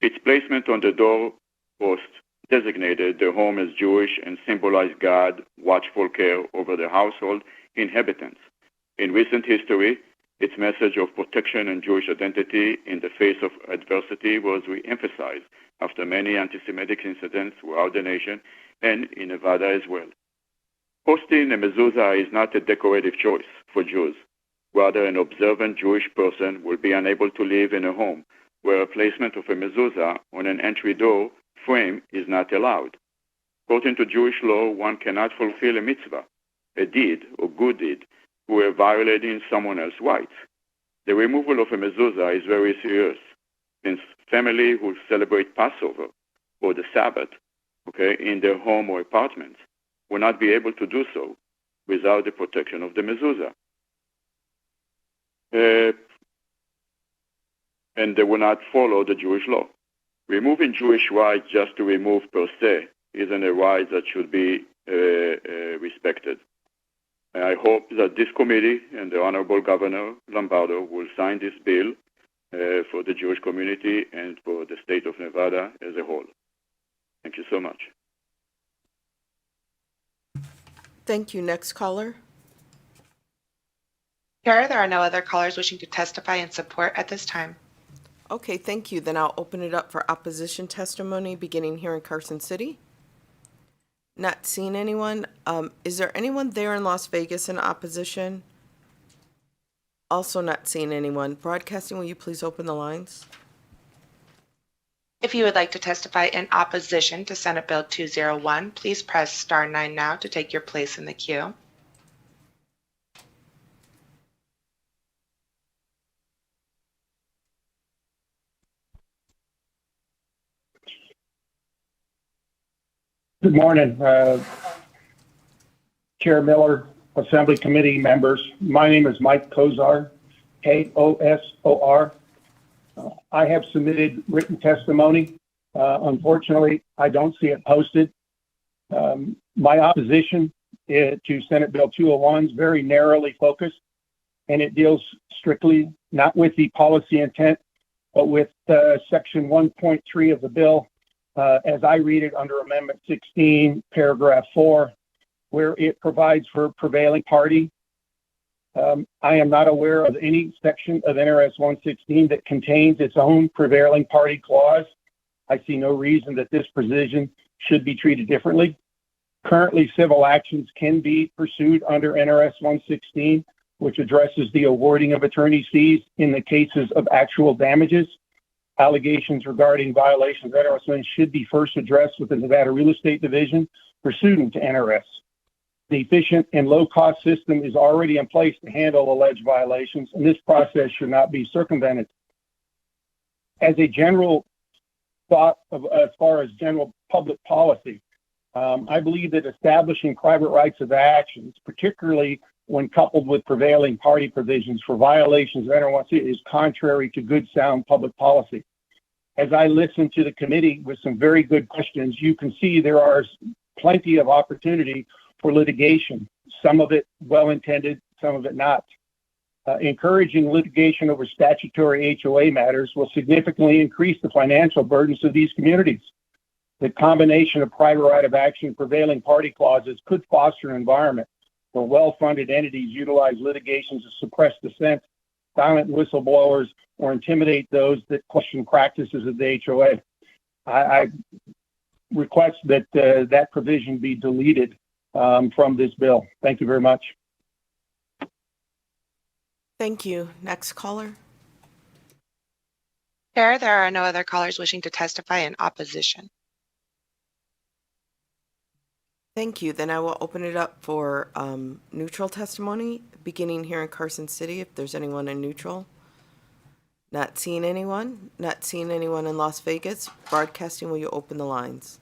Its placement on the doorpost designated the home as Jewish and symbolized God's watchful care over the household inhabitants. In recent history, its message of protection and Jewish identity in the face of adversity was re-emphasized after many anti-Semitic incidents throughout the nation and in Nevada as well. Hosting a mezuzah is not a decorative choice for Jews. Rather, an observant Jewish person will be unable to live in a home where a placement of a mezuzah on an entry door frame is not allowed. According to Jewish law, one cannot fulfill a mitzvah, a deed or good deed, who are violating someone else's rights. The removal of a mezuzah is very serious, since families who celebrate Passover or the Sabbath okay, in their home or apartments, will not be able to do so without the protection of the mezuzah. And they will not follow the Jewish law. Removing Jewish rights just to remove per se isn't a right that should be respected. And I hope that this committee and the Honorable Governor Lombardo will sign this bill for the Jewish community and for the state of Nevada as a whole. Thank you so much. Thank you. Next caller. Chair, there are no other callers wishing to testify in support at this time. Okay, thank you. Then I'll open it up for opposition testimony, beginning here in Carson City. Not seeing anyone. Is there anyone there in Las Vegas in opposition? Also not seeing anyone. Broadcasting, will you please open the lines? If you would like to testify in opposition to Senate Bill 201, please press star 9 now to take your place in the queue. Good morning, Chair Miller, Assembly Committee members. My name is Mike Kozar, K-O-S-O-R. I have submitted written testimony. Unfortunately, I don't see it posted. My opposition to Senate Bill 201 is very narrowly focused, and it deals strictly not with the policy intent, but with Section 1.3 of the bill, as I read it under Amendment 16, paragraph 4, where it provides for prevailing party. I am not aware of any section of NRS 116 that contains its own prevailing party clause. I see no reason that this provision should be treated differently. Currently, civil actions can be pursued under NRS 116, which addresses the awarding of attorney's fees in the cases of actual damages. Allegations regarding violations of NRS 1 should be first addressed with the Nevada Real Estate Division pursuant to NRS. The efficient and low-cost system is already in place to handle alleged violations, and this process should not be circumvented. As a general thought of, as far as general public policy, I believe that establishing private rights of actions, particularly when coupled with prevailing party provisions for violations of NRS is contrary to good, sound public policy. As I listen to the committee with some very good questions, you can see there are plenty of opportunity for litigation, some of it well-intended, some of it not. Encouraging litigation over statutory HOA matters will significantly increase the financial burdens of these communities. The combination of private right of action and prevailing party clauses could foster an environment where well-funded entities utilize litigations to suppress dissent, silent whistleblowers, or intimidate those that question practices of the HOA. I request that that provision be deleted from this bill. Thank you very much. Thank you. Next caller. Chair, there are no other callers wishing to testify in opposition. Thank you. Then I will open it up for neutral testimony, beginning here in Carson City, if there's anyone in neutral. Not seeing anyone. Not seeing anyone in Las Vegas. Broadcasting, will you open the lines?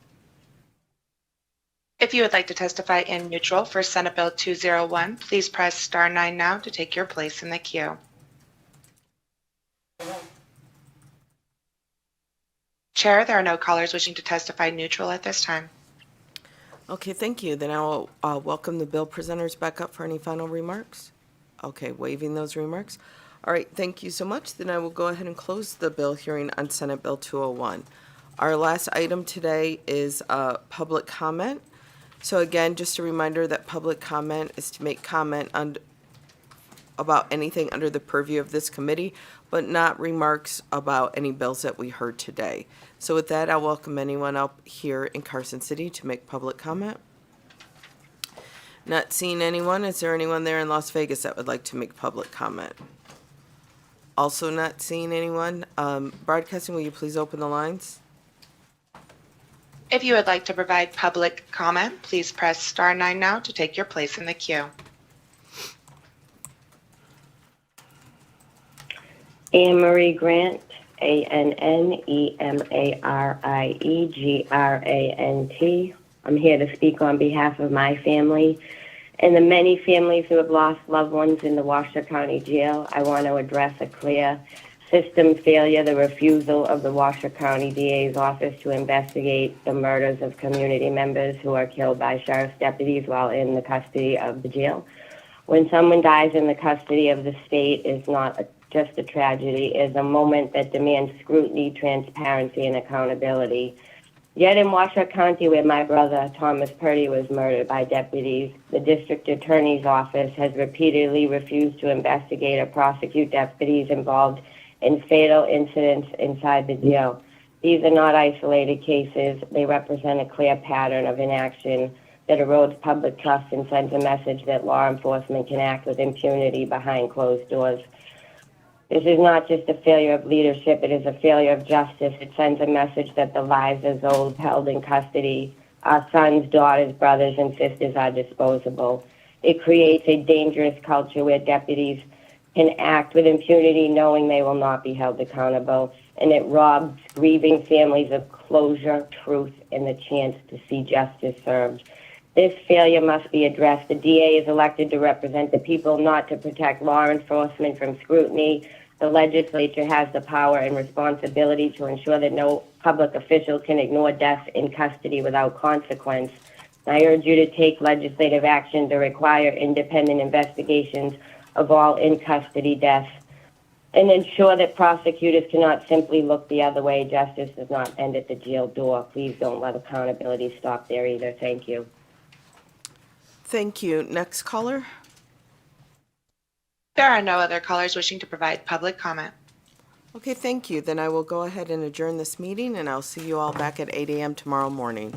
If you would like to testify in neutral for Senate Bill 201, please press star 9 now to take your place in the queue. Chair, there are no callers wishing to testify neutral at this time. Okay, thank you. Then I will welcome the bill presenters back up for any final remarks. Okay, waiving those remarks. All right, thank you so much. Then I will go ahead and close the bill hearing on Senate Bill 201. Our last item today is public comment. So again, just a reminder that public comment is to make comment on about anything under the purview of this committee, but not remarks about any bills that we heard today. So with that, I'll welcome anyone up here in Carson City to make public comment. Not seeing anyone. Is there anyone there in Las Vegas that would like to make public comment? Also not seeing anyone. Broadcasting, will you please open the lines? If you would like to provide public comment, please press star 9 now to take your place in the queue. Anne Marie Grant, ANNEMARIEGRANT. I'm here to speak on behalf of my family and the many families who have lost loved ones in the Washoe County Jail. I want to address a clear system failure, the refusal of the Washoe County DA's office to investigate the murders of community members who are killed by sheriff's deputies while in the custody of the jail. When someone dies in the custody of the state is not just a tragedy, it is a moment that demands scrutiny, transparency, and accountability. Yet in Washoe County, where my brother Thomas Purdy was murdered by deputies, the district attorney's office has repeatedly refused to investigate or prosecute deputies involved in fatal incidents inside the jail. These are not isolated cases. They represent a clear pattern of inaction that erodes public trust and sends a message that law enforcement can act with impunity behind closed doors. This is not just a failure of leadership, it is a failure of justice. It sends a message that the lives of those held in custody, our sons, daughters, brothers, and sisters, are disposable. It creates a dangerous culture where deputies can act with impunity knowing they will not be held accountable, and it robs grieving families of closure, truth, and the chance to see justice served. This failure must be addressed. The DA is elected to represent the people, not to protect law enforcement from scrutiny. The legislature has the power and responsibility to ensure that no public official can ignore death in custody without consequence. I urge you to take legislative action to require independent investigations of all in-custody deaths and ensure that prosecutors cannot simply look the other way. Justice does not end at the jail door. Please don't let accountability stop there either. Thank you. Thank you. Next caller. There are no other callers wishing to provide public comment. Okay, thank you. Then I will go ahead and adjourn this meeting, and I'll see you all back at 8 a.m. tomorrow morning.